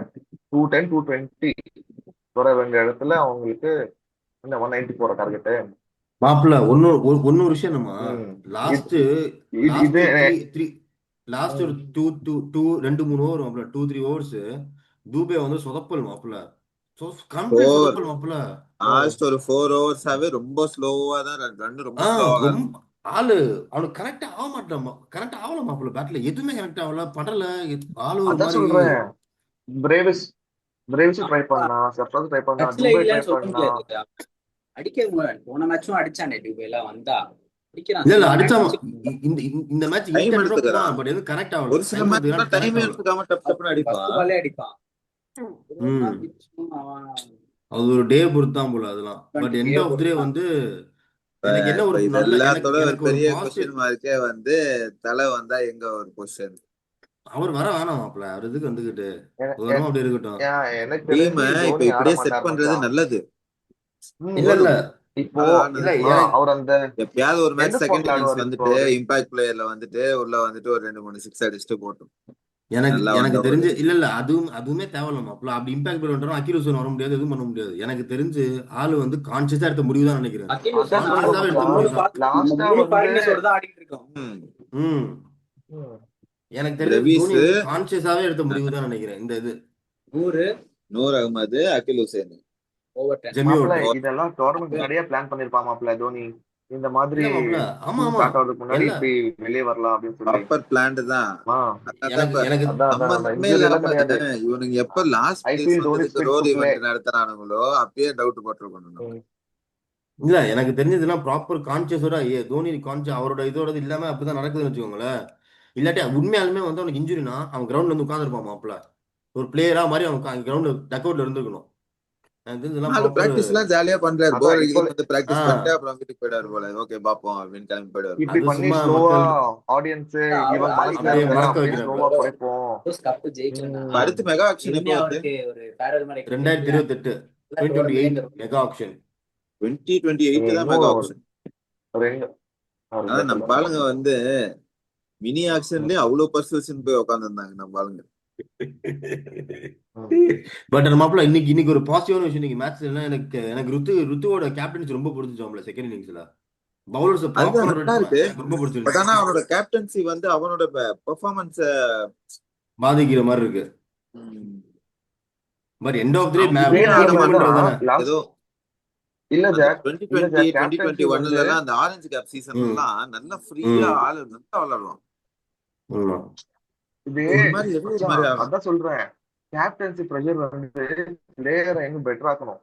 210 220 வர வேண்டிய இடத்துல அவங்களுக்கு என்ன 190 போற டார்கெட். மாப்பிள்ள ஒன்னு விஷயம் நம்ம லாஸ்ட் லாஸ்ட் இது த்ரீ லாஸ்ட் ஒரு டூ 2-3 ஓவர் மாப்பிள்ள 2-3 ஓவர்ஸ் தூபே வந்து சொதப்பல் மாப்பிள்ள. கம்ப்ளீட் சொதப்பல் மாப்பிள்ள. லாஸ்ட் ஒரு 4 ஓவர்ஸாவே ரொம்ப ஸ்லோவா தான் ரன் ரொம்ப ஸ்லோவா ரொம்ப ஆளு அவனுக்கு கனெக்ட் ஆக மாட்டான். கனெக்ட் ஆகல மாப்பிள்ள. பேட்ல எதுவுமே கனெக்ட் ஆகல. படல ஆளு ஒரு அதான் மாதிரி. சொல்றேன். பிரேவிஸ் ட்ரை பண்ணா, சர்ஃப்ராஸ் ட்ரை பண்ணா, டச்ல துபை ட்ரை இல்லன்னு சொல்ல பண்ணா. முடியாது. அடிக்க போன மேட்சும் அடிச்சானே டியூபேலாம் வந்தா அடிக்கிறான். இல்ல அடிச்சா இந்த மேட்ச் டைம் இன்டென்டா எடுத்துக்கிறான். போனான். பட் எதுவும் கனெக்ட் ஆகல. ஒரு சில மேட்ச் டைம் எடுத்துக்காம டப் டப்னு ஃபர்ஸ்ட் அடிப்பான். பாலே அடிப்பான். அது ஒரு டே பொறுத்து தான் போல அதெல்லாம். பட் எண்ட் ஆஃப் டே வந்து எனக்கு என்ன ஒரு இப்ப இது நல்ல எல்லாத்தோட ஒரு எனக்கு ஒரு பெரிய பாசிட்டிவ். கொஸ்டின் மார்க்கே வந்து தலை வந்தா எங்க ஒரு பொசிஷன். அவர் வர வேணாம் மாப்பிள்ள. அவர் இதுக்கு வந்துகிட்டு எ- ஒரு வாரம் அப்படி இருக்கட்டும். எனக்கு டீம் தெரிஞ்சு இப்ப தோனி ஆட இப்படியே செட் மாட்டார் பண்றது மச்சான். நல்லது. இல்ல இல்ல இப்போ இல்ல அவர் அந்த எப்பயாவது ஒரு மேட்ச் எந்த செகண்ட் ஸ்பாட்ல இன்னிங்ஸ் ஆடுவாரு இப்போ வந்துட்டு அவரு? இம்பாக்ட் பிளேயர்ல வந்துட்டு உள்ள வந்துட்டு ஒரு 2-3 சிக்ஸ் அடிச்சுட்டு போட்டும். எனக்கு நல்லா எனக்கு வந்தவரு. தெரிஞ்சு இல்ல அதுவுமே தேவையில்ல மாப்பிள்ள. அப்படி இம்பாக்ட் பண்ணுறோம் அக்யூரேஷன் வர முடியாது. எதுவும் பண்ண முடியாது. எனக்கு தெரிஞ்சு ஆளு வந்து கான்சியஸா எடுத்த முடிவு தான் நினைக்கிறேன். அதான் சொல்றேன் கான்சியஸாவே எடுத்த மச்சான். முடிவு தான். லாஸ்டா வந்து ஆடிட்டு இருக்கோம். ம் ம், எனக்கு தெரிஞ்சு ரவீஸ், தோனி வந்து கான்சியஸாவே எடுத்த முடிவு தான் நினைக்கிறேன். இந்த இது 100 நூர் அகமது, அகில் ஹுசேன், ஓவர் 10. ஜெமி மாப்பிள்ள ஓட்டு. இதெல்லாம் டோர்னமெண்ட் முன்னாடியே பிளான் பண்ணிருப்பான் மாப்பிள்ள தோனி. இந்த மாதிரி இல்ல மாப்பிள்ள. ஆமா ஆமா ஸ்டார்ட் ஆகிறதுக்கு முன்னாடி எல்லாம் இப்படி வெளியே வரலாம் அப்படின்னு சொல்லி. ப்ராப்பர் பிளான்டு தான். அதான் எனக்கு இப்ப எனக்கு அதான் சம்பந்தமே இன்ஜுரி எல்லாம் இல்லாம கிடையாது. இவனுங்க எப்ப லாஸ்ட் ஐ பிளேஸ் ஃபீல் தோனி வந்ததுக்கு fit road to play. Event நடத்துறானுங்களோ அப்பயே டவுட் போட்டிருக்கணும் நம்ம. இல்ல எனக்கு தெரிஞ்சதுலாம் ப்ராப்பர் கான்சியஸோட தோனி கான்சியஸ் அவரோட இதோட இல்லாம அப்படிதான் நடக்குதுன்னு வச்சுக்கோங்களேன். இல்லாட்டி உண்மையாலுமே வந்து அவனுக்கு இன்ஜுரினா அவன் கிரவுண்ட்ல வந்து உட்காந்துருப்பான் மாப்பிள்ள. ஒரு பிளேயரா மாதிரி அவன் கிரவுண்ட் டக் அவுட்ல இருந்துக்கணும். எனக்கு தெரிஞ்சு இதெல்லாம் நாலு ப்ராப்பர். பிராக்டிஸ் எல்லாம் ஜாலியா பண்றாரு. அதான் போர் இப்போ அடிக்குதுன்னு வந்து ஆ பிராக்டிஸ் பண்ணிட்டு அப்புறம் வீட்டுக்கு போயிடாரு போல. ஓகே பாப்போம் அப்படின்னு கிளம்பி போயிடுவாரு. இப்படி அது பண்ணி சும்மா ஸ்லோவா மக்கள் ஆடியன்ஸ் அவர் இவன் ஆள் மனசுல அப்படியே இருந்தெல்லாம் மறக்க அப்படியே வைக்கிறாங்க. ஸ்லோவா குறைப்போம். கப்பு ஜெயிக்கலன்னா இப்ப அடுத்து மெகா ஆக்ஷன் எப்போ இனிமே வருது? அவனுக்கு ஒரு ஃபேர்வெல் மாதிரி 2028 2028 மெகா ஆக்ஷன். 2028 தான் மெகா இன்னும் ஆக்ஷன். ரெண்டு அதான் நம்ம பாலுங்க வந்து மினி ஆக்ஷன்லயே அவ்வளவு பர்சன்ட் போய் உட்காந்துருந்தாங்க நம்ம பாலுங்க. பட் மாப்பிள்ள இன்னைக்கு ஒரு பாசிட்டிவான விஷயம் இன்னைக்கு மேட்ச்ல எனக்கு ருத்துவோட கேப்டன்சி ரொம்ப பிடிச்சிச்சு செகண்ட் இன்னிங்ஸ்ல. பவுலர்ஸ் அதுதான் ப்ராப்பரா நல்லா ரொட்டேட் இருக்கு. எனக்கு ரொம்ப பட் பிடிச்சிருக்கு. ஆனா அவனோட கேப்டன்சி வந்து அவனோட பெர்ஃபார்மன்ஸ பாதிக்கிற மாதிரி இருக்கு. பட் எண்ட் ஆஃப் தி டே அவன் இதே ஆட டீம் மாதிரி பண்றது தான் தானே. லாஸ்ட் ஏதோ இல்ல அந்த ஜாக் 2020 கேப்டன்சி 2021 வந்து எல்லாம் அந்த ஆரஞ்சு கேப் சீசன் ம் எல்லாம் நல்லா ஃப்ரீயா ம் ஆளு நல்லா விளையாடுவான். ஆமா. இது ஒரு மாதிரி எவ்வளவு மச்சான் மாதிரி ஆடுவான். அதான் சொல்றேன். கேப்டன்சி ப்ரெஷர் வந்து பிளேயரை இன்னும் பெட்டர் ஆக்கணும்.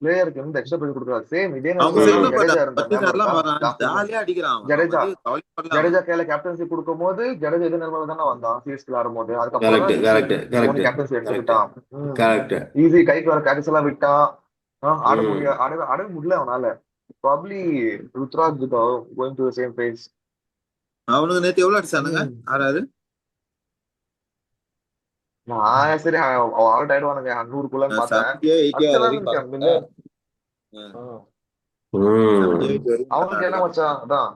பிளேயருக்கு வந்து எக்ஸ்ட்ரா ப்ரெஷர் கொடுக்காது. சேம் இதே அவங்க மாதிரி ம் தான் சைடுல ஜடேஜா இருந்தார், ஞாபகம் பட்டிதார்லாம் இருக்கா? வரான், லாஸ்ட் சீசன் ஜாலியா அடிக்கிறான். அவன் ஜடேஜா வந்து கவலைப்படல அவன். கையில கேப்டன்சி கொடுக்கும் போது ஜடேஜா எது நிலைமையில தானே வந்தான் சிஎஸ்கே ஆடும்போது. அதுக்கப்புறம் கரெக்ட் தான் correct Dhoni correct captaincy correct எடுத்துக்கிட்டான். கரெக்ட். ஈஸி கைக்கு வர கேட்சஸ் எல்லாம் விட்டான். ஆட ம் முடியாது, ஆடவே முடியல அவனால. Probably Ruturaj going to same phase. அவனுக்கு நேத்து எவ்வளவு அடிச்சானுங்க? ஆறாரு. நான் சரி அவுட் ஆயிடுவானுங்க 100 பார்த்தேன். 78 அடுத்த வரைக்கும் நினைச்சேன் பார்த்தா ம் 78 வரைக்கும் அவனுக்கு என்ன ஆடுறான். மச்சான் அதான்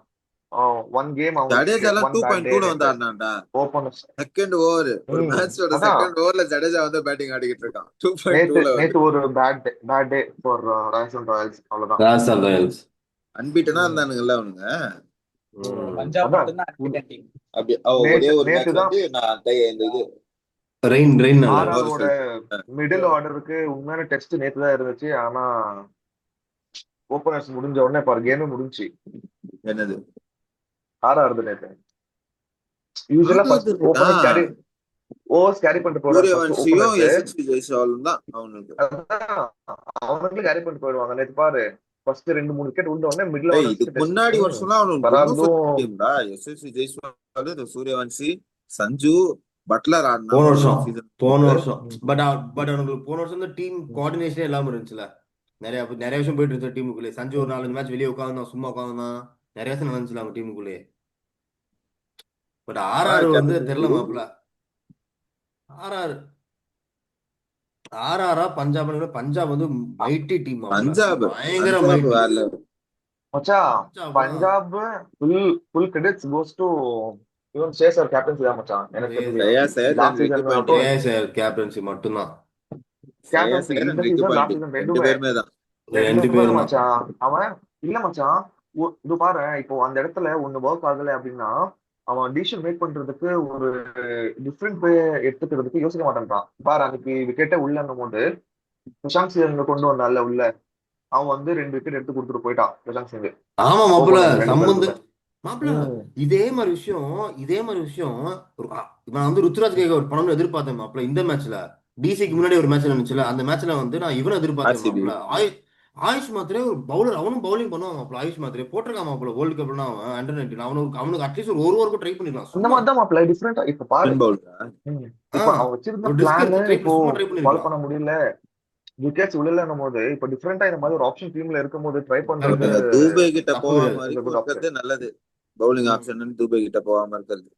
ஒன் கேம் ஜடேஜா அவனுக்கு எல்லாம் ஒன் பேட் டே 2.2ல வந்து நேத்து ஆடினான்டா. ஓப்பனர்ஸ். செகண்ட் ஓவர் ஒரு மேட்சோட அதான் செகண்ட் ஓவர்ல ஜடேஜா வந்து பேட்டிங் ஆடிக்கிட்டு இருக்கான். நேத்து 2.2ல வந்து நேத்து ஒரு bad day for Royals Royals, அவ்வளவுதான். ராஜஸ்தான் ராயல்ஸ். அன்பிட்டனா ம். இருந்தானுங்கல்ல அவனுங்க. பஞ்சாப் அதான் மட்டும் தான் அன்பிட்டன் டீம். அப்படி ஒரே ஒரு நேத்து மேட்ச் தான் வந்து நான் இந்த இது ரெயின் நல்லா ஒரு ஆர்ஆரோட ரிசல்ட் மிடில் ஆர்டருக்கு உண்மையான டெஸ்ட் நேத்து தான் இருந்துச்சு. ஆனா ஓப்பனர்ஸ் முடிஞ்ச உடனே பாரு கேமே முடிஞ்சு. என்னது ஆர்ஆர் நேத்து யூஸ்வலா first opener carry overs carry பண்ணிட்டு போறாரு ஃபர்ஸ்ட் சூரியவன்ஷியும் ஓப்பனர்ஸ். எஸ்எஸ்பி ஜெய்ஸ்வாலும் தான் அவனுக்கு. அவனுக்கு கேரி பண்ணிட்டு போயிடுவாங்க. நேத்து பாரு ஃபர்ஸ்ட் 2-3 விக்கெட் விழுந்த உடனே மிடில் ஏய், ஆர்டர்ஸ்க்கு இதுக்கு முன்னாடி டெஸ்ட் வருஷம்லாம் அவனுக்கு பராந்தும் டீம்டா. எஸ்எஸ்பி ஜெய்ஸ்வால், சூரியவன்ஷி, சஞ்சு, பட்லர் ஆடினா போன ஒரு வருஷம் சீசன். பட் அவனுக்கு போன வருஷம் தான் டீம் கோஆர்டினேஷனே இல்லாம இருந்துச்சுல. நிறைய விஷயம் போயிட்டு இருந்துச்சு டீமுக்குள்ளே. சஞ்சு ஒரு 4 மேட்ச் வெளியே உட்காந்தான், சும்மா உட்காந்தான். நிறைய விஷயம் நடந்துச்சுல அவங்க டீமுக்குள்ளே. பட் ஆர்ஆர் வந்து தெரியல மாப்பிள்ள. ஆர்ஆர் ஆர்ஆரா பஞ்சாப் பஞ்சாப் வந்து மைட்டி டீம். பஞ்சாப் பயங்கர பஞ்சாப் மைட்டி. வேற மச்சான் Punjab full credits goes to Yuvan chaser captaincy தான் மச்சான். எனக்கு தெரிஞ்சு லாஸ்ட் சீசன் மட்டும் கேப்டன்சி மட்டும்தான். கேப்டன்சி இந்த சீசன் லாஸ்ட் சீசன் ரெண்டு பேருமே தான். ரெண்டு பேரும் தான். மச்சான் அவன் இல்ல மச்சான். இது பாரு, இப்போ அந்த இடத்துல ஒண்ணு ஒர்க் ஆகல அப்படின்னா அவன் டிசிஷன் மேக் பண்றதுக்கு ஒரு டிஃப்ரெண்ட் வே எடுத்துக்கிறதுக்கு யோசிக்க மாட்டேன்றான். பாரு அன்னைக்கு விக்கெட்டே உள்ளன்னும் போது பிரசாந்த் சிங் கொண்டு வந்தான்ல உள்ள, அவன் வந்து 2 விக்கெட் எடுத்து கொடுத்துட்டு போயிட்டான் பிரசாந்த் சிங். ஆமா மாப்பிள்ள ரெண்டு சம்பந்த மாப்பிள்ள பேருக்குமே. இதே மாதிரி விஷயம் நான் வந்து ருத்ராஜ் கேக்க ஒரு பணம் எதிர்பார்த்தேன் மாப்பிள்ள. இந்த மேட்ச்ல டிசிக்கு முன்னாடி ஒரு மேட்ச் நடந்துச்சுல, அந்த மேட்ச்ல வந்து நான் இவனை எதிர்பார்த்தேன் RCB. மாப்பிள்ள. ஆயுஷ் மாத்திரே ஒரு பவுலர், அவனும் பவுலிங் பண்ணுவான் மாப்பிள்ள. ஆயுஷ் மாத்திரே போட்டிருக்கான் மாப்பிள்ள வேர்ல்டு கப்னா அவன் அண்டர் 19. அவனுக்கு அட்லீஸ்ட் ஒரு ஓவருக்கு ட்ரை பண்ணிடலாம். அந்த மாதிரி தான் மாப்பிள்ள டிஃப்ரெண்டா இப்ப பாரு. Spin bowler. இப்ப அவன் வச்சிருந்த ஒரு பிளான் டிஸ்க் இப்போ சும்மா ட்ரை ஃபாலோ பண்ணிருக்கலாம். பண்ண முடியல, விக்கெட்ஸ் விழலன்னும் போது இப்ப டிஃப்ரெண்டா இந்த மாதிரி ஒரு ஆப்ஷன் டீம்ல இருக்கும் போது ட்ரை பண்றது தூபே கிட்ட தப்பு போகாம கிடையாது. வரைக்கும் இருக்கிறது நல்லது. பவுலிங் ஆப்ஷன் தூபே கிட்ட போகாம இருக்கிறது.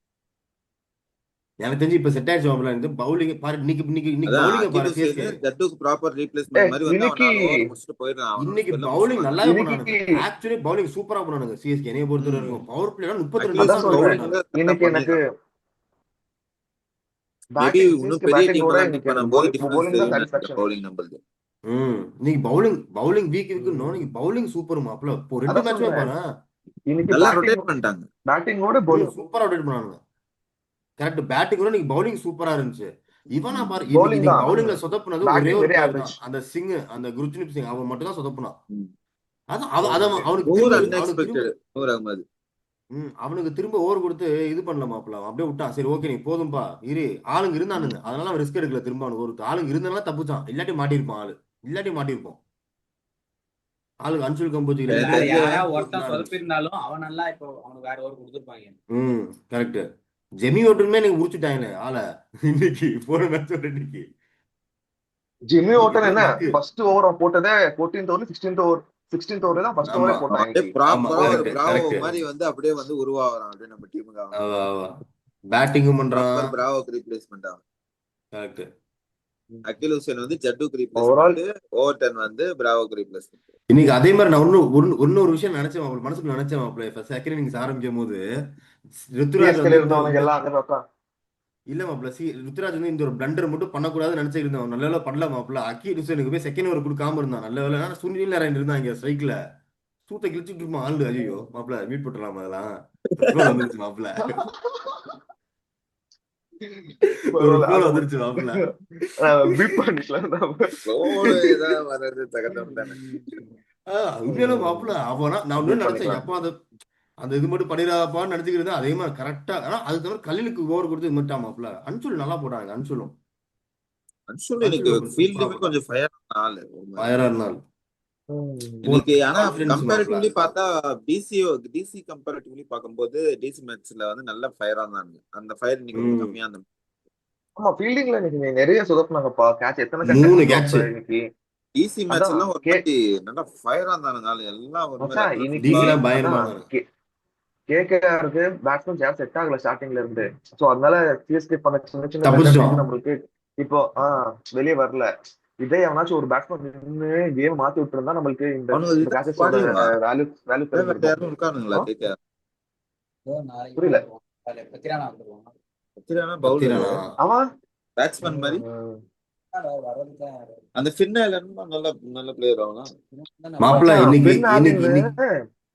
எனக்கு தெரிஞ்சு இப்ப செட் ஆயிடுச்சு மாப்பிள்ள. இந்த பவுலிங் பாரு, இன்னைக்கு அதான் பவுலிங் பாரு. ஆக்கிப் ஹுசைன் ஜட்டுக்கு ப்ராப்பர் ரீப்ளேஸ்மெண்ட் மாதிரி வந்து அவன் இன்னைக்கு 4 ஓவர் முடிச்சுட்டு போயிடுறான். இன்னைக்கு அவனுக்கு பவுலிங் நல்லாவே பண்ணானுங்க. இன்னைக்கு ஆக்சுவலி பவுலிங் சூப்பரா பண்ணானுங்க சிஎஸ்கே. என்னைய பொறுத்த வரைக்கும் பவர் பிளேல 32 அதான் ரன் சொல்றேன். பண்ணானுங்க. இன்னைக்கு எனக்கு மேபி இன்னும் பெரிய டீம் எல்லாம் மீட் இன்னைக்கு பண்ணும்போது எனக்கு டிஃபரன்ஸ் bowling தான் தெரியும் satisfaction. பவுலிங் நம்மளுக்கு. இன்னைக்கு பவுலிங் வீக் இருக்குன்னு இன்னைக்கு பவுலிங் சூப்பர் மாப்பிள்ள. இப்போ 2 அதான் மேட்ச்மே சொல்றேன். பாரு இன்னைக்கு நல்லா ரொட்டேட் பண்ணிட்டாங்க. பேட்டிங்கோட bowling சூப்பரா அவுட் பண்ணானுங்க. கரெக்ட். பேட்டிங் கூட இன்னைக்கு பவுலிங் சூப்பரா இருந்துச்சு. இவனா பாரு bowling இன்னைக்கு தான். பவுலிங்ல சொதப்புனது ஒரே Batting ஒரு very player average. தான். அந்த சிங், அந்த குர்ஜ்னீத் சிங் அவன் மட்டும் தான் சொதப்புனான். ம். அதான் அவனுக்கு நூறு திரும்ப அன்எக்ஸ்பெக்டட் நூறு அகமது. அவனுக்கு திரும்ப ஓவர் கொடுத்து இது பண்ணல மாப்பிள்ள. அப்படியே விட்டான். சரி ஓகே நீ போதும்பா இரு. ஆளுங்க இருந்தானுங்க, அதனால அவன் ரிஸ்க் எடுக்கல. திரும்ப அவனுக்கு ஒரு ஆளுங்க இருந்தாலும் தப்புச்சான். இல்லாட்டி மாட்டிருப்பான். ஆளுங்க அன்சுல் கம்போஜி யாரா ஒருத்தன் சொதப்பிருந்தாலும் அவன் நல்லா இப்போ அவனுக்கு வேற ஓவர் கொடுத்துருப்பாங்க. கரெக்ட். ஜெமி ஓட்டுமே எனக்கு முடிச்சுட்டாங்களே ஆளை இன்னைக்கு போன மேட்சோட. இன்னைக்கு ஜிம்மி ஓட்டன் என்ன லக்கு. ஃபர்ஸ்ட் ஓவர் அவன் போட்டதே 14th ஓவர் 16th ஓவர் தான் ஃபர்ஸ்ட் ஆமா ஓவரே போட்டான் அப்படியே இன்னைக்கு. ஆமா ப்ராப்பரா ஒரு கரெக்ட் பிராவோ கரெக்ட். மாதிரி வந்து அப்படியே வந்து உருவாகிறான் அப்படியே நம்ம டீமுக்கு. பேட்டிங்கும் பண்றான். ப்ராப்பர் பிராவோக்கு ரீப்ளேஸ்மெண்ட் ஆகும். கரெக்ட். அகில் ஹுசேன் வந்து ஜட்டுக்கு ஓவரால் ரீப்ளேஸ்மெண்ட், ஓவர்டன் வந்து பிராவோக்கு ரீப்ளேஸ்மெண்ட். இன்னைக்கு அதே மாதிரி நான் இன்னொரு விஷயம் நினைச்சேன் மாப்பிள்ள, மனசுக்குள்ள நினைச்சேன் மாப்பிள்ள. ஃபர்ஸ்ட் செகண்ட் இன்னிங்ஸ் ஆரம்பிக்கும் போது ருத்துராஜ் சிஎஸ்கேல வந்து இருந்தவனுங்க எல்லாம் அந்த பக்கம். இல்ல மாப்பிள்ள ருத்துராஜ் வந்து இந்த ஒரு பிளண்டர் மட்டும் பண்ணக்கூடாதுன்னு நினைச்சிருந்தேன். நல்ல வேலை பண்ணல மாப்பிள்ள. அக்கீல் ஹுசேனுக்கு போய் செகண்ட் ஓவர் கொடுக்காம இருந்தான். நல்ல வேலை. ஆனா சுனில் நாராயண் இருந்தாங்க ஸ்ட்ரைக்ல. சூத்த கிழிச்சுட்டு இருப்பான் ஆளு. ஐயோ மாப்பிள்ள மீட் போட்டுலாம் அதெல்லாம். வந்துருச்சு மாப்பிள்ள. ஒரு கோல் வந்துருச்சு மாப்பிள்ள. பீப் பண்ணிக்கலாம். ஏதாவது வர்றது தகட்டம் தானே. உண்மையில மாப்பிள்ள அவனா நான் ஒண்ணு நினைச்சேன். எப்ப அந்த இது மட்டும் பண்ணிடாப்பான்னு நினைச்சுக்கிறேன். அதே மாதிரி கரெக்டா. ஆனா அது தவிர கல்லுக்கு ஓவர் கொடுத்து இது மட்டும் மாப்பிள்ள. அன்சுல் நல்லா போட்டாங்க. அன்சுலும் எனக்கு ஃபீல்டுமே கொஞ்சம் ஃபயர் ஆளு ஃபயரா இருந்தாலும் இன்னைக்கு. ஆனா கான்ஃபிடன்ஸ் கம்பேரிட்டிவ்லி மாப்பிள்ள. பார்த்தா டிசி கம்பேரிட்டிவ்லி பார்க்கும்போது டிசி மேட்ச்ல வந்து நல்ல ஃபயரா இருந்தாங்க. அந்த ஃபயர் இன்னைக்கு கொஞ்சம் கம்மியா இருந்த. ஆமா ஃபீல்டிங்ல இன்னைக்கு நிறைய சொதப்புனாங்கப்பா. கேட்ச் எத்தனை 3 catch. இன்னைக்கு டிசி மேட்ச் அதான் எல்லாம் ஒரு வாட்டி நல்லா ஃபயரா இருந்தானுங்க ஆளு எல்லாம். ஒரு மச்சான் மாதிரி இன்னைக்கு DC எல்லாம் அதான் பயங்கரமா இருந்தாங்க. கேகேஆருக்கு பேட்ஸ்மேன் சேர் செட் ஆகல ஸ்டார்டிங்ல இருந்து. சோ அதனால சிஎஸ்கே பண்ண சின்ன சின்ன தப்பிச்சிட்டோம். மெத்தட் நம்மளுக்கு இப்போ வெளியே வரல. இதே எவனாச்சும் ஒரு பேட்ஸ்மேன் நின்று கேம் மாத்தி விட்டுருந்தா நம்மளுக்கு இந்த அவனுக்கு கேச்சஸோட வேல்யூ வேற தெரிஞ்சிருக்கும். யாரும் இருக்கானுங்களா கேட்க? நாளைக்கு புரியல. பத்திரானா வந்துருவான். பத்திரானா பவுலர் பத்திரானா அவன் பேட்ஸ்மேன் மாதிரி. வர்றதுக்கு அந்த ஃபின்னால நல்ல நல்ல பிளேயர் அவனா. மாப்பிள்ள மச்சான் இன்னைக்கு பின் இன்னைக்கு ஆலின்னு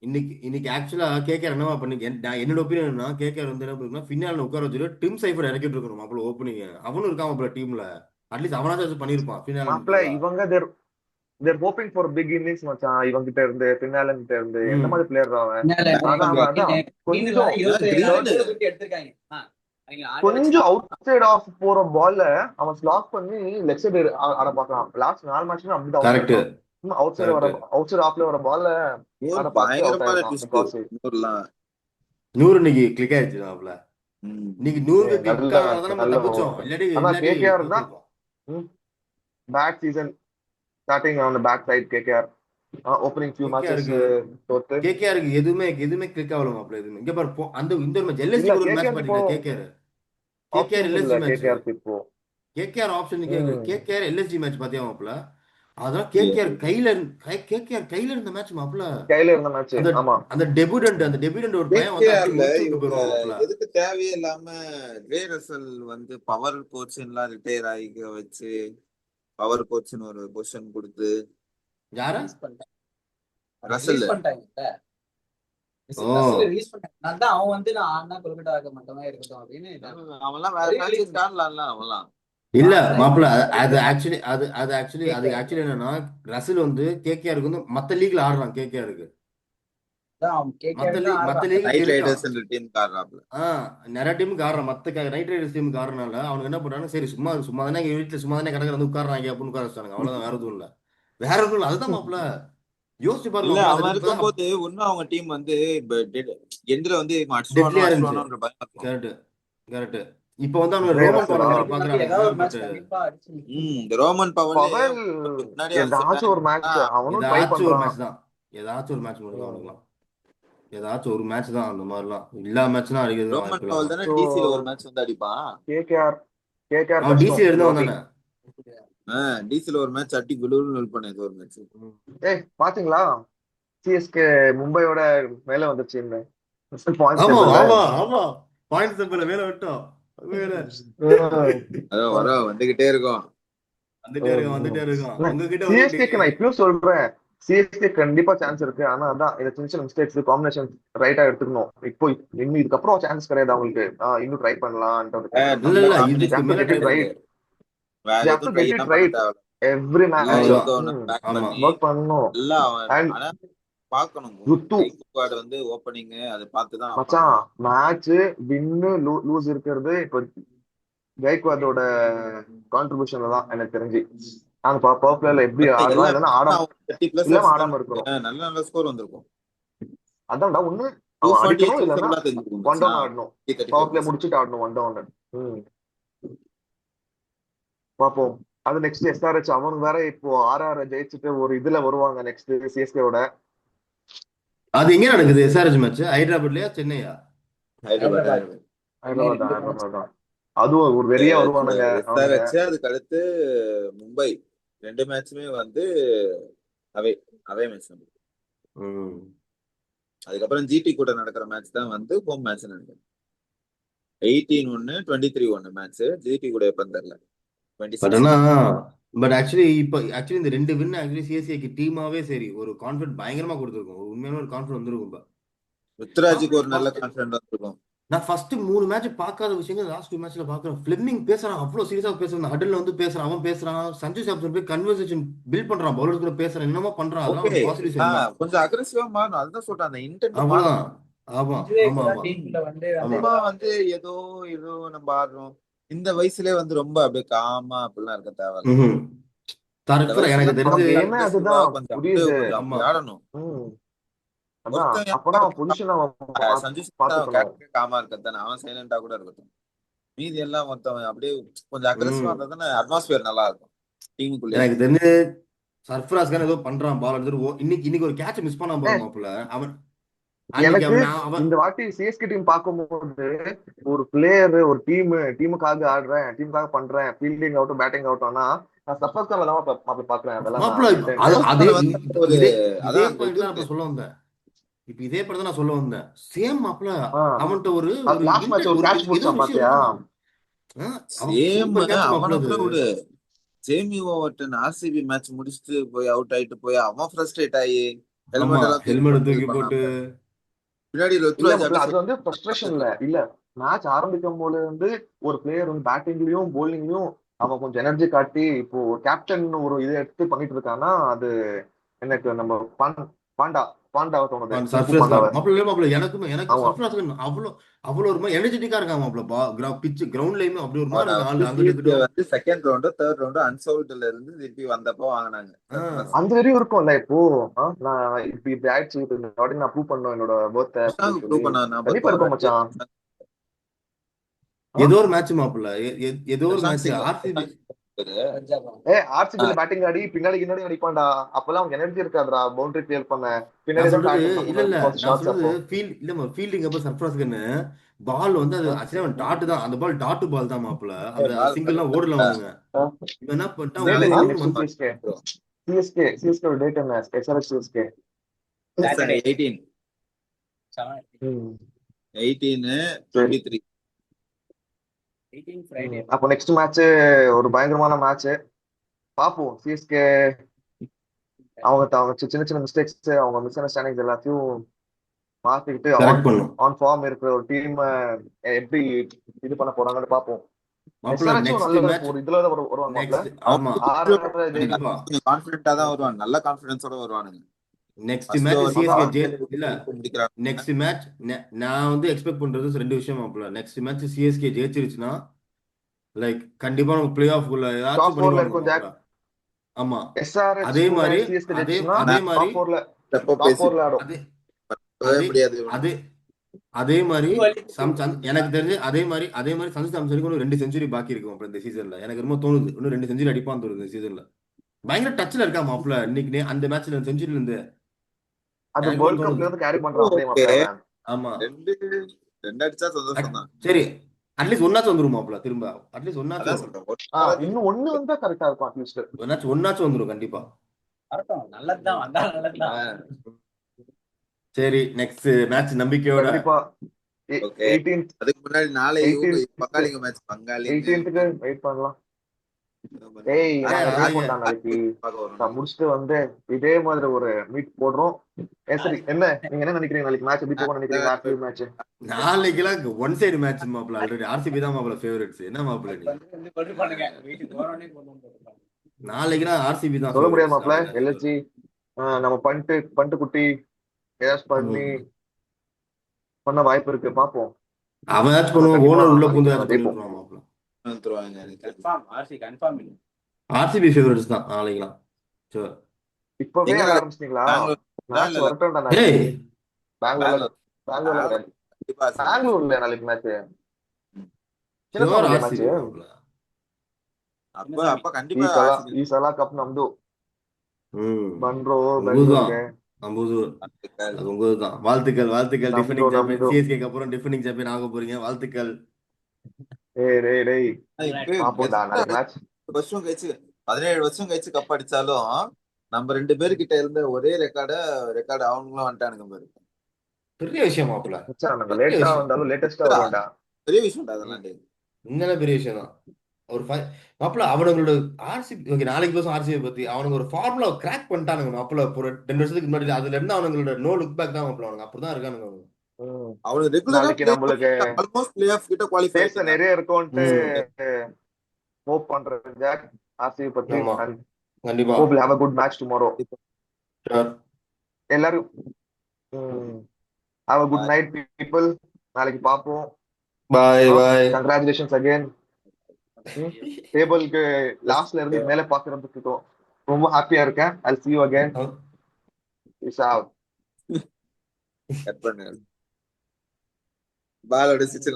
இன்னைக்கு இன்னைக்கு ஆக்சுவலா கேகேஆர் என்னவா பண்ணி என்னோட ஒப்பீனியன் என்ன கேகேஆர் வந்து என்ன பண்ணுன்னா பின்னால உட்கார வச்சுட்டு டிம் சைஃபர் இறக்கிட்டு இருக்கணும் மாப்பிள்ள ஓப்பனிங். அவனும் இருக்கான் மாப்பிள்ள டீம்ல. அட்லீஸ்ட் அவனாச்சும் பண்ணிருப்பான் பின்னால மாப்பிள்ள இவங்க தேர் ஹோப்பிங் ஃபார் பிக் இன்னிங்ஸ் மச்சான். இவங்க கிட்ட இருந்து பின்னால கிட்ட இருந்து எந்த மாதிரி பிளேயர் அவன். அதான் கொஞ்சம் எடுத்திருக்காங்க. கொஞ்சம் அவுட் சைட் ஆஃப் போற பால்ல அவன் ஸ்லாக் பண்ணி லெக் சைடு ஆட பாக்கலாம். லாஸ்ட் 4 மேட்ச்ல அப்படிதான் அவுட் கரெக்ட் ஆயிருக்கான். அவுட் சைடு ஆஃப்ல வர பால்ல ஆட பார்த்து அவுட் பயங்கரமான ஆயிருக்கான். 100 இன்னைக்கு கிளிக் ஆயிடுச்சு மாப்பிள்ள. இன்னைக்கு 100 கிளிக் நல்ல ஆனதான் நம்ம நல்ல தப்பிச்சோம். இல்லாட்டி ஆனா இல்லாட்டி கேகேஆர் தான் தோத்துருப்போம். Back season starting on back side KKR opening few matches தோத்து. கேகேஆருக்கு எதுவுமே கிளிக் ஆகல மாப்பிள்ள. எதுவுமே இங்க பாரு அந்த இந்த ஒரு மேட்ச் எல்எஸ்சி இல்ல ஒரு மேட்ச் கேகேஆர் இப்போ பாத்தீங்களா? கேகேஆர் ஆப்ஷன்ஸ் எல்எஸ்சி இல்ல மேட்ச். கேகேஆர் இப்போ KKR option KKR LSC match பாத்தியா மாப்பிள்ள? அதெல்லாம் கேகேஆர் கையில இருந்த மேட்ச் மாப்பிள்ள. கையில இருந்த மேட்ச். ஆமா அந்த டெபியூடன்ட் ஒரு பையன் வந்து அப்படியே முடிச்சுட்டு போயிடுவான் மாப்பிள்ள. எதுக்கு தேவையே இல்லாம ட்ரே ரசல் வந்து பவர் கோச்லாம் ரிட்டையர் ஆகி வச்சு பவர் கோச்னு ஒரு பொசிஷன் கொடுத்து யாரா ரசல் ரிலீஸ் பண்ணாங்க. அவன் வந்து நான் ஆனா கொல்கட்டா ஆக மாட்டோமா இருக்கட்டும் அப்படின்னு அவன்லாம் வேற மேட்ச் ஆடலாம்ல அவன்லாம். இல்ல மாப்பிள்ள அது ஆக்சுவலி என்னன்னா ரசல் வந்து கேகேஆருக்கு வந்து மத்த லீக்ல ஆடுறான். கேகேஆருக்கு மத்த லீக் நைட் ரைடர்ஸ் டீம் காரணம் நிறைய டீமுக்கு ஆடுறான். மத்த நைட் ரைடர்ஸ் டீமுக்கு ஆடுறனால அவனுக்கு என்ன பண்றாங்க, சரி சும்மா தானே வீட்டுல சும்மா தானே கடற்கரை வந்து உட்காடுறாங்க அப்படின்னு உட்கார வச்சாங்க. அவ்வளவுதான், வேற எதுவும் இல்ல. வேற எதுவும் இல்ல. அதுதான் மாப்பிள்ள யோசிச்சு இல்ல பாருங்க. அவன் இருக்கும்போது இன்னும் அவங்க டீம் வந்து எந்திர வந்து டெட்லியா இருந்துச்சு. கரெக்ட். இப்ப வந்து அவனுக்கு ரோமன் பவர் பாக்குறாங்க. இந்த ரோமன் பவர் ஏதாச்சும் ஒரு மேட்ச் அவனும் ட்ரை பண்றான். ஏதாச்சும் ஒரு மேட்ச் மட்டும் தான் அவனுக்குலாம். ஏதாச்சும் ஒரு மேட்ச் தான் அந்த மாதிரிலாம். எல்லா மேட்சும் அடிக்கிறது ரோமன் பவர் தானே டிசில ஒரு மேட்ச் வந்து அடிப்பான். கேகேஆர் அவன் டிசில இருந்தவன் தானே. டிசில ஒரு மேட்ச் அடி குளுன்னு பண்ணது ஒரு மேட்ச். பாத்தீங்களா சிஎஸ்கே மும்பையோட மேல வந்துச்சு. இந்த பாயிண்ட் டேபிள்ல மேல விட்டோம். வந்துகிட்டே இருக்கும். சிஎஸ்கேக்கு நான் இப்பயும் சொல்றேன், சிஎஸ்கே கண்டிப்பா சான்ஸ் இருக்கு. ஆனா அதான் இந்த சின்ன சின்ன மிஸ்டேக்ஸ் காம்பினேஷன் ரைட்டா எடுத்துக்கணும். இப்போ இன்னும் இதுக்கப்புறம் சான்ஸ் கிடையாது அவங்களுக்கு. இன்னும் ட்ரை பண்ணலாம். எவ்ரி மேட்ச் ஒர்க் பண்ணணும். வந்து ஓபனிங் அது பார்த்துதான் மச்சான் மேட்ச் வின்னு லூஸ் இருக்கிறது இப்ப கைக்வாதோட கான்ட்ரிபியூஷன்ல தான் எனக்கு தெரிஞ்சு. நாங்க பவர் பிளேல எப்படி ஆடலாம் இல்லைன்னா ஆடாம இருக்கிறோம். நல்ல நல்ல ஸ்கோர் வந்திருக்கும். அதான்டா ஒண்ணு அடிக்கணும் இல்லைன்னா ஒன் டவுன் ஆடணும். பவர் பிளே முடிச்சுட்டு ஆடணும் ஒன் டவுன். பாப்போம். அது நெக்ஸ்ட் எஸ்ஆர்ஹெச் அவனுக்கு வேற இப்போ ஆர்ஆர் ஜெயிச்சுட்டு ஒரு இதுல வருவாங்க நெக்ஸ்ட் சிஎஸ்கேவோட. அது எங்க நடக்குது எஸ்ஆர்எச் மேட்ச்? ஹைதராபாத்லயா சென்னையா? ஹைதராபாத் ஹைதராபாத் சென்னை ஹைதராபாத் தான், 2 மேட்ச். ஹைதராபாத் தான். அதுவும் ஒரு வெறியா வருவானுங்க அவனுங்க. எஸ்ஆர்ஹெச், அதுக்கு அடுத்து மும்பை. 2 மேட்சுமே வந்து அவே அவே மேட்ச். ம். அதுக்கப்புறம் ஜிடி கூட நடக்கிற மேட்ச் தான் வந்து ஹோம் மேட்ச் நினைக்கிறேன். 18-1 23-1 மேட்ச். ஜிடி கூட எப்ப தெரியல. பட் 26. ஆனா பட் ஆக்சுவலி இப்போ ஆக்சுவலி இந்த 2 வின் ஆக்சுவலி சிஎஸ்கேக்கு டீமாவே சரி ஒரு கான்ஃபிடன்ட் பயங்கரமா கொடுத்துருக்கும். ஒரு உண்மையான ஒரு கான்ஃபிடன்ட் வந்திருக்கும் இப்ப. ருத்ராஜுக்கு ஒரு நல்ல ஃபர்ஸ்ட் கான்பிடன்ட் இருக்கும். நான் ஃபர்ஸ்ட் 3 மேட்ச் பார்க்காத விஷயங்கள் லாஸ்ட் 2 மேட்ச்ல பாக்குறேன். ஃபிளெமிங் பேசுறான், அவ்வளவு சீரியஸா பேசுறான். ஹடல்ல வந்து பேசுறான், அவன் பேசுறான். சஞ்சு சாம்சன் போய் கன்வர்சேஷன் பில்ட் பண்றான், பவுலர் கூட பேசுறான், என்னமோ பண்றான். அதெல்லாம் ஓகே, ஒரு பாசிட்டிவ் சைன் தான். கொஞ்சம் அக்ரெசிவா மாறணும். அதுதான் சொல்றேன், அந்த இன்டென்ட் அவ்வளவுதான். மாறணும். ஆமா இதுவே ஆமா இப்பதான் ஆமா டீம்ல வந்து ஆமா சும்மா வந்து ஏதோ ஏதோ நம்ம ஆடுறோம். இந்த வயசுலயே வந்து ரொம்ப அப்படியே காமா அப்படிலாம் இருக்க தேவையில்ல. ம் இந்த தரப்புற எனக்கு வயசுல தெரிஞ்சு அவன் கேமே அக்ரெசிவா அதுதான், கொஞ்சம் அப்படியே புரியுது. கொஞ்சம் ஆமா அப்படி ஆடணும். ம் அதான், ஒருத்தன் அப்பதான் அவன் பொசிஷன் அவன் சஞ்சு பாத்துக்கணும். கேரக்டர் காமா இருக்கத்தானே, அவன் சைலண்டா கூட இருக்கட்டும். மீதி எல்லாம் மொத்தம் அப்படியே கொஞ்சம் அக்ரெசிவா ம் இருந்தா தானே அட்மாஸ்பியர் நல்லா இருக்கும் டீமுக்குள்ளேயே. எனக்கு தெரிஞ்சு சர்ஃப்ராஸ் கான் ஏதோ பண்றான் பால் எடுத்துட்டு இன்னைக்கு இன்னைக்கு ஒரு கேட்ச் மிஸ் பண்ணாம ஏ, பாரு மாப்புல. அவன் அன்னைக்கு எனக்கு அவன் இந்த வாட்டி சிஎஸ்கே டீம் பார்க்கும்போது ஒரு பிளேயர் ஒரு டீமுக்காக ஆடுறேன், டீமுக்காக பண்றேன், ஃபீல்டிங் ஆகட்டும் பேட்டிங் ஆகட்டும், ஆனா நான் சப்போஸ் தான் பாக்குறேன் அதெல்லாம். மாப்பிள்ள நான் அது டைம்ல அதே வந்து ஒரு இதே இதே அதான் அந்த பாயிண்ட் இது தான் இருக்கு. நான் சொல்ல வந்தேன். இப்ப இதே பாயிண்ட் தான் நான் சொல்ல வந்தேன். சேம் மாப்பிள்ள அவன்கிட்ட ஒரு ஒரு லாஸ்ட் மேட்ச் ஒரு ஒரு கேட்ச் ஏதோ பிடிச்சான் ஒரு விஷயம் பாத்தியா? இருக்கும். அவன் சேம் சூப்பர் கேட்ச் மாப்பிள்ள அவனை அது. கூட விடு. ஜேமி ஓவர்டன் ஆர்சிபி மேட்ச் முடிச்சுட்டு போய் அவுட் ஆயிட்டு போய் அவன் ஃப்ரஸ்ட்ரேட் ஆகி ஆமா ஹெல்மெட் எல்லாம் தூக்கி ஹெல்மெட் போட்டு இது தூக்கி போட்டு பண்ணாம பின்னாடி இல்ல ருத்ராஜ் மாப்பிள்ள, அப்படியே அது வந்து ஃப்ரஸ்ட்ரேஷன்ல இல்ல. மேட்ச் ஆரம்பிக்கும் போது வந்து ஒரு பிளேயர் வந்து பேட்டிங்லயும் போலிங்லயும் அவன் கொஞ்சம் எனர்ஜி காட்டி இப்போ கேப்டன் ஒரு இதை எடுத்து பண்ணிட்டு இருக்கான்னா, அது எனக்கு நம்ம பாண்டா பாண்டாவை தோணுது, குங்ஃபூ சர்ஃப்ராஸ் கான் பாண்டாவை. மாப்பிள்ள மாப்பிள்ள எனக்கு ஆமா, சர்ஃப்ராஸ் கான் அவ்வளவு ஒரு மாதிரி எனர்ஜெட்டிக்கா இருக்கான் மாப்பிள்ள. பிச்சு கிரவுண்ட்லயுமே அப்படி ஒரு மாதிரி அவனை இருக்கு. வந்து ஆள் அங்கிட்டு சிஎஸ்கே இருக்கட்டும். வந்து செகண்ட் ரவுண்டோ தேர்ட் ரவுண்டோ அன்சோல்டுல இருந்து திருப்பி வந்தப்போ வாங்கினாங்க. அந்த வரையும் இருக்கும்ல இப்போ. நான் இப்படி ஆயிடுச்சு, இப்ப இந்த வாட்டி நான் ப்ரூவ் பண்ணோம் என்னோட பர்த்தை அப்படின்னு சொல்லி. ப்ரூவ் பண்ண கண்டிப்பா இருக்கும் மச்சான். ஏதோ ஒரு மேட்ச் மாப்பிள்ள ஏதோ ஒரு மேட்ச் ஆர்சிபி ஆர்சிபில பேட்டிங் ஆடி பின்னாடி அடிப்பான்டா. அப்பெல்லாம் அவனுக்கு எனர்ஜி இருக்காதுடா பவுண்டரி கிளியர் பண்ண. பின்னாடி நான் தான் சொல்றது பேட் இல்ல இல்ல நான் ஷாட்ஸ் சொல்றது அப்போ. ஃபீல்டிங் அப்ப சர்ஃப்ராஸ் கன்னு பால் வந்து அது ஆக்சுவலி அவன் டாட்டு தான். அந்த பால் டாட்டு பால் தான் மாப்பிள்ள. அந்த சிங்கிள்லாம் ஓடல அவனுங்க. இவன் என்ன பண்ணிட்டான் டேட் ஒரு என்ன ரவுண்ட் நெக்ஸ்ட் வந்து சிஎஸ்கே டேட் என்ன எஸ்ஆர்எச் சிஎஸ்கே? Saturday 18 23 18 Friday. அப்போ நெக்ஸ்ட் மேட்ச் ஒரு பயங்கரமான மேட்ச் பாப்போம். சிஎஸ்கே அவங்க சின்ன சின்ன மிஸ்டேக்ஸ், அவங்க மிஸ் அண்டர்ஸ்டாண்டிங்ஸ் எல்லாத்தையும் மாத்திக்கிட்டு கரெக்ட் பண்ணும் ஆன் ஃபார்ம் இருக்கிற ஒரு டீம் எப்படி இது பண்ண போறாங்கன்னு பாப்போம். மாப்பிள்ள. எஸ்ஆர்எச்சும் நெக்ஸ்ட் நல்ல மேட்ச் ஒரு இதுல தான் வருவாங்க மாப்ள. நெக்ஸ்ட் ஆமா கண்டிப்பா. கொஞ்சம் கான்பிடண்டா தான் வருவாங்க, நல்ல கான்பிடன்ஸோட வருவானுங்க. Next first match over CSK இல்ல முடிக்கிறாங்க. நெக்ஸ்ட் மேட்ச் நான் வந்து எக்ஸ்பெக்ட் பண்றது 2 விஷயம் மாப்பிள்ள. நெக்ஸ்ட் மேட்ச் சிஎஸ்கே ஜெயிச்சிருச்சுன்னா லைக் கண்டிப்பா நம்ம பிளே ஆஃப் குள்ள ஏதாச்சும் டாப் 4ல பண்ணிடுவாங்க இருக்கும் மாப்பிள்ள. ஆமா எஸ்ஆர்எச் அதே கூட மாதிரி சிஎஸ்கே அதே ஜெயிச்சுன்னா அதே மாதிரி டாப் 4ல எப்போ டாப் 4ல ஆடும். அதே பேசவே அதே முடியாது. அதே அதே மாதிரி எனக்கு தெரிஞ்சு அதே மாதிரி சஞ்சு சாம்சனுக்கு இன்னும் 2 செஞ்சுரி பாக்கி இருக்கும் அப்புறம் இந்த சீசன்ல. எனக்கு ரொம்ப தோணுது இன்னும் 2 செஞ்சுரி அடிப்பான்னு தோணுது இந்த சீசன்ல. பயங்கர டச்ல இருக்கா மாப்பிள்ள. இன்னைக்கு அந்த மேட்ச்ல செஞ்சுரில இருந்து அது எனக்கு வேர்ல்ட் கப்ல தோணுது. இருந்து கேரி பண்றான் அப்படியே மாப்ள. ஆமா ரெண்டு அடிச்சா சந்தோஷம் தான். சரி அட்லீஸ்ட் ஒன்னாச்சும் வந்துரும் மாப்பிள்ள. திரும்ப அட்லீஸ்ட் அதான் ஒன்னாச்சும் சொல்றேன். இன்னும் ஒண்ணு வந்தா கரெக்டா இருக்கும் அட்லீஸ்ட். ஒன்னாச்சும் வந்துரும் கண்டிப்பா. நல்லதுதான் வந்தா நல்லதுதான். சரி நெக்ஸ்ட் மேட்ச் நம்பிக்கையோட கண்டிப்பா ஓகே. 18th அதுக்கு முன்னாடி நாளை பங்காளிங்க மேட்ச். பங்காளிங்க 18th வெயிட் பண்ணலாம். ஏய் நாங்க அது இருக்கோம்டா நாளைக்கு. நான் முடிச்சுட்டு வந்து இதே மாதிரி ஒரு மீட் போடுறோம். சரி நீங்க என்ன நினைக்கிறீங்க நாளைக்கு மேட்ச் எப்படி போகும் நினைக்கிறீங்க? ஆர்சிபி மேட்ச் நாளைக்கெல்லாம் ஒன் சைடு மேட்ச் மாப்பிள்ள. ஆல்ரெடி ஆர்சிபி தான் மாப்பிள்ள ஃபேவரட்ஸ். என்ன மாப்பிள்ள நீ நாளைக்குலாம் ஆர்சிபி தான் சொல்ல முடியாது மாப்ள. ஃபேவரட்ஸ். எல்எஸ்ஜி நம்ம பண்ணிட்டு குட்டி ஏதாச்சும் பண்ணி பண்ண வாய்ப்பு இருக்கு, பாப்போம். அவன் ஏதாச்சும் பண்ணுவான். கண்டிப்பா ஓனர் உள்ள பூந்து நாளைக்கு ஏதாச்சும் ஜெயிப்போம். பண்ணிடுவான் மாப்பிள்ள. கன்ஃபார்ம். ஆர்சிபி ஃபேவரட்ஸ் தான் நாளைக்குலாம். சரி இப்பவே எங்க ஆட ஆரம்பிச்சிட்டீங்களா? மேட்ச் பெங்களூர் வரட்டும்டா நாளைக்கு. ஏய் பெங்களூர்ல கண்டிப்பா பெங்களூர்ல நாளைக்கு மேட்ச். சின்ன பியூர் சாமியா மேட்ச். ஆர்சிபி மாப்பிள்ள. அப்ப சாமி? அப்ப ಈ கண்டிப்பா ಸಲ RCB ಈ ಸಲ ಕಪ್ ನಮ್ದು ம் ಬಂದ್ರು உங்களுதான் ಬೆಂಗಳೂರಿಗೆ. நம்புது வாழ்த்துக்கள். அது உங்களுதான். வாழ்த்துக்கள் வாழ்த்துக்கள். ನಮ್ದು டிஃபெண்டிங் சாம்பியன் ನಮ್ದು சிஎஸ்கேக்கு அப்புறம் டிஃபெண்டிங் சாம்பியன் ஆக போறீங்க. வாழ்த்துக்கள். டேய் இப்ப பாப்போம்டா எத்தனை நாளைக்கு மேட்ச். வருஷம் கழிச்சு 17 வருஷம் கழிச்சு கப் அடிச்சாலும் நம்ம 2 பேர்கிட்ட இருந்த ஒரே ரெக்கார்டு அவங்களும் வந்துட்டானுங்க பாரு. பெரிய விஷயம் மாப்பிள்ள. மச்சான் நாங்க பெரிய லேட்டா விஷயம். வந்தாலும் லேட்டஸ்டா வருவோம்டா. பெரிய விஷயம்டா அதெல்லாம் டேய். உண்மையிலே பெரிய விஷயம் தான். ஒரு மாப்பிள்ள அவனுங்களோட ஆர்சிபி ஓகே நாளைக்கு பேசும் ஆர்சிபி பத்தி. அவனுங்க ஒரு ஃபார்முலா கிராக் பண்ணிட்டானுங்க மாப்பிள்ள. ஒரு 2 வருஷத்துக்கு முன்னாடி அதுல இருந்து அவனுங்களோட நோ லுக் பேக் தான் மாப்பிள்ள. அவனுங்க அப்படிதான் இருக்கானுங்க அவனுங்க. ம். அவனுக்கு ரெகுலரா நாளைக்கு நம்மளுக்கு ஆல்மோஸ்ட் பிளே ஆஃப் கிட்ட குவாலிஃபை பேச நிறைய இருக்கும்ட்டு ம். ஹோப் பண்றேன் ஜாக் ஆர்சிபி பத்தி. ஆமா அண்ட் கண்டிப்பா. Hope will have a good match tomorrow. Sure. எல்லாரும் have a good night people. நாளைக்கு பாப்போம். Bye bye. Congratulations again. டேபிளுக்கு லாஸ்ட்ல இருந்து மேல பாக்குறதுக்கு ரொம்ப ஹாப்பியா இருக்கேன். I'll see you again. Peace out. Cut பண்ணு. பாலோட சிக்ஸ்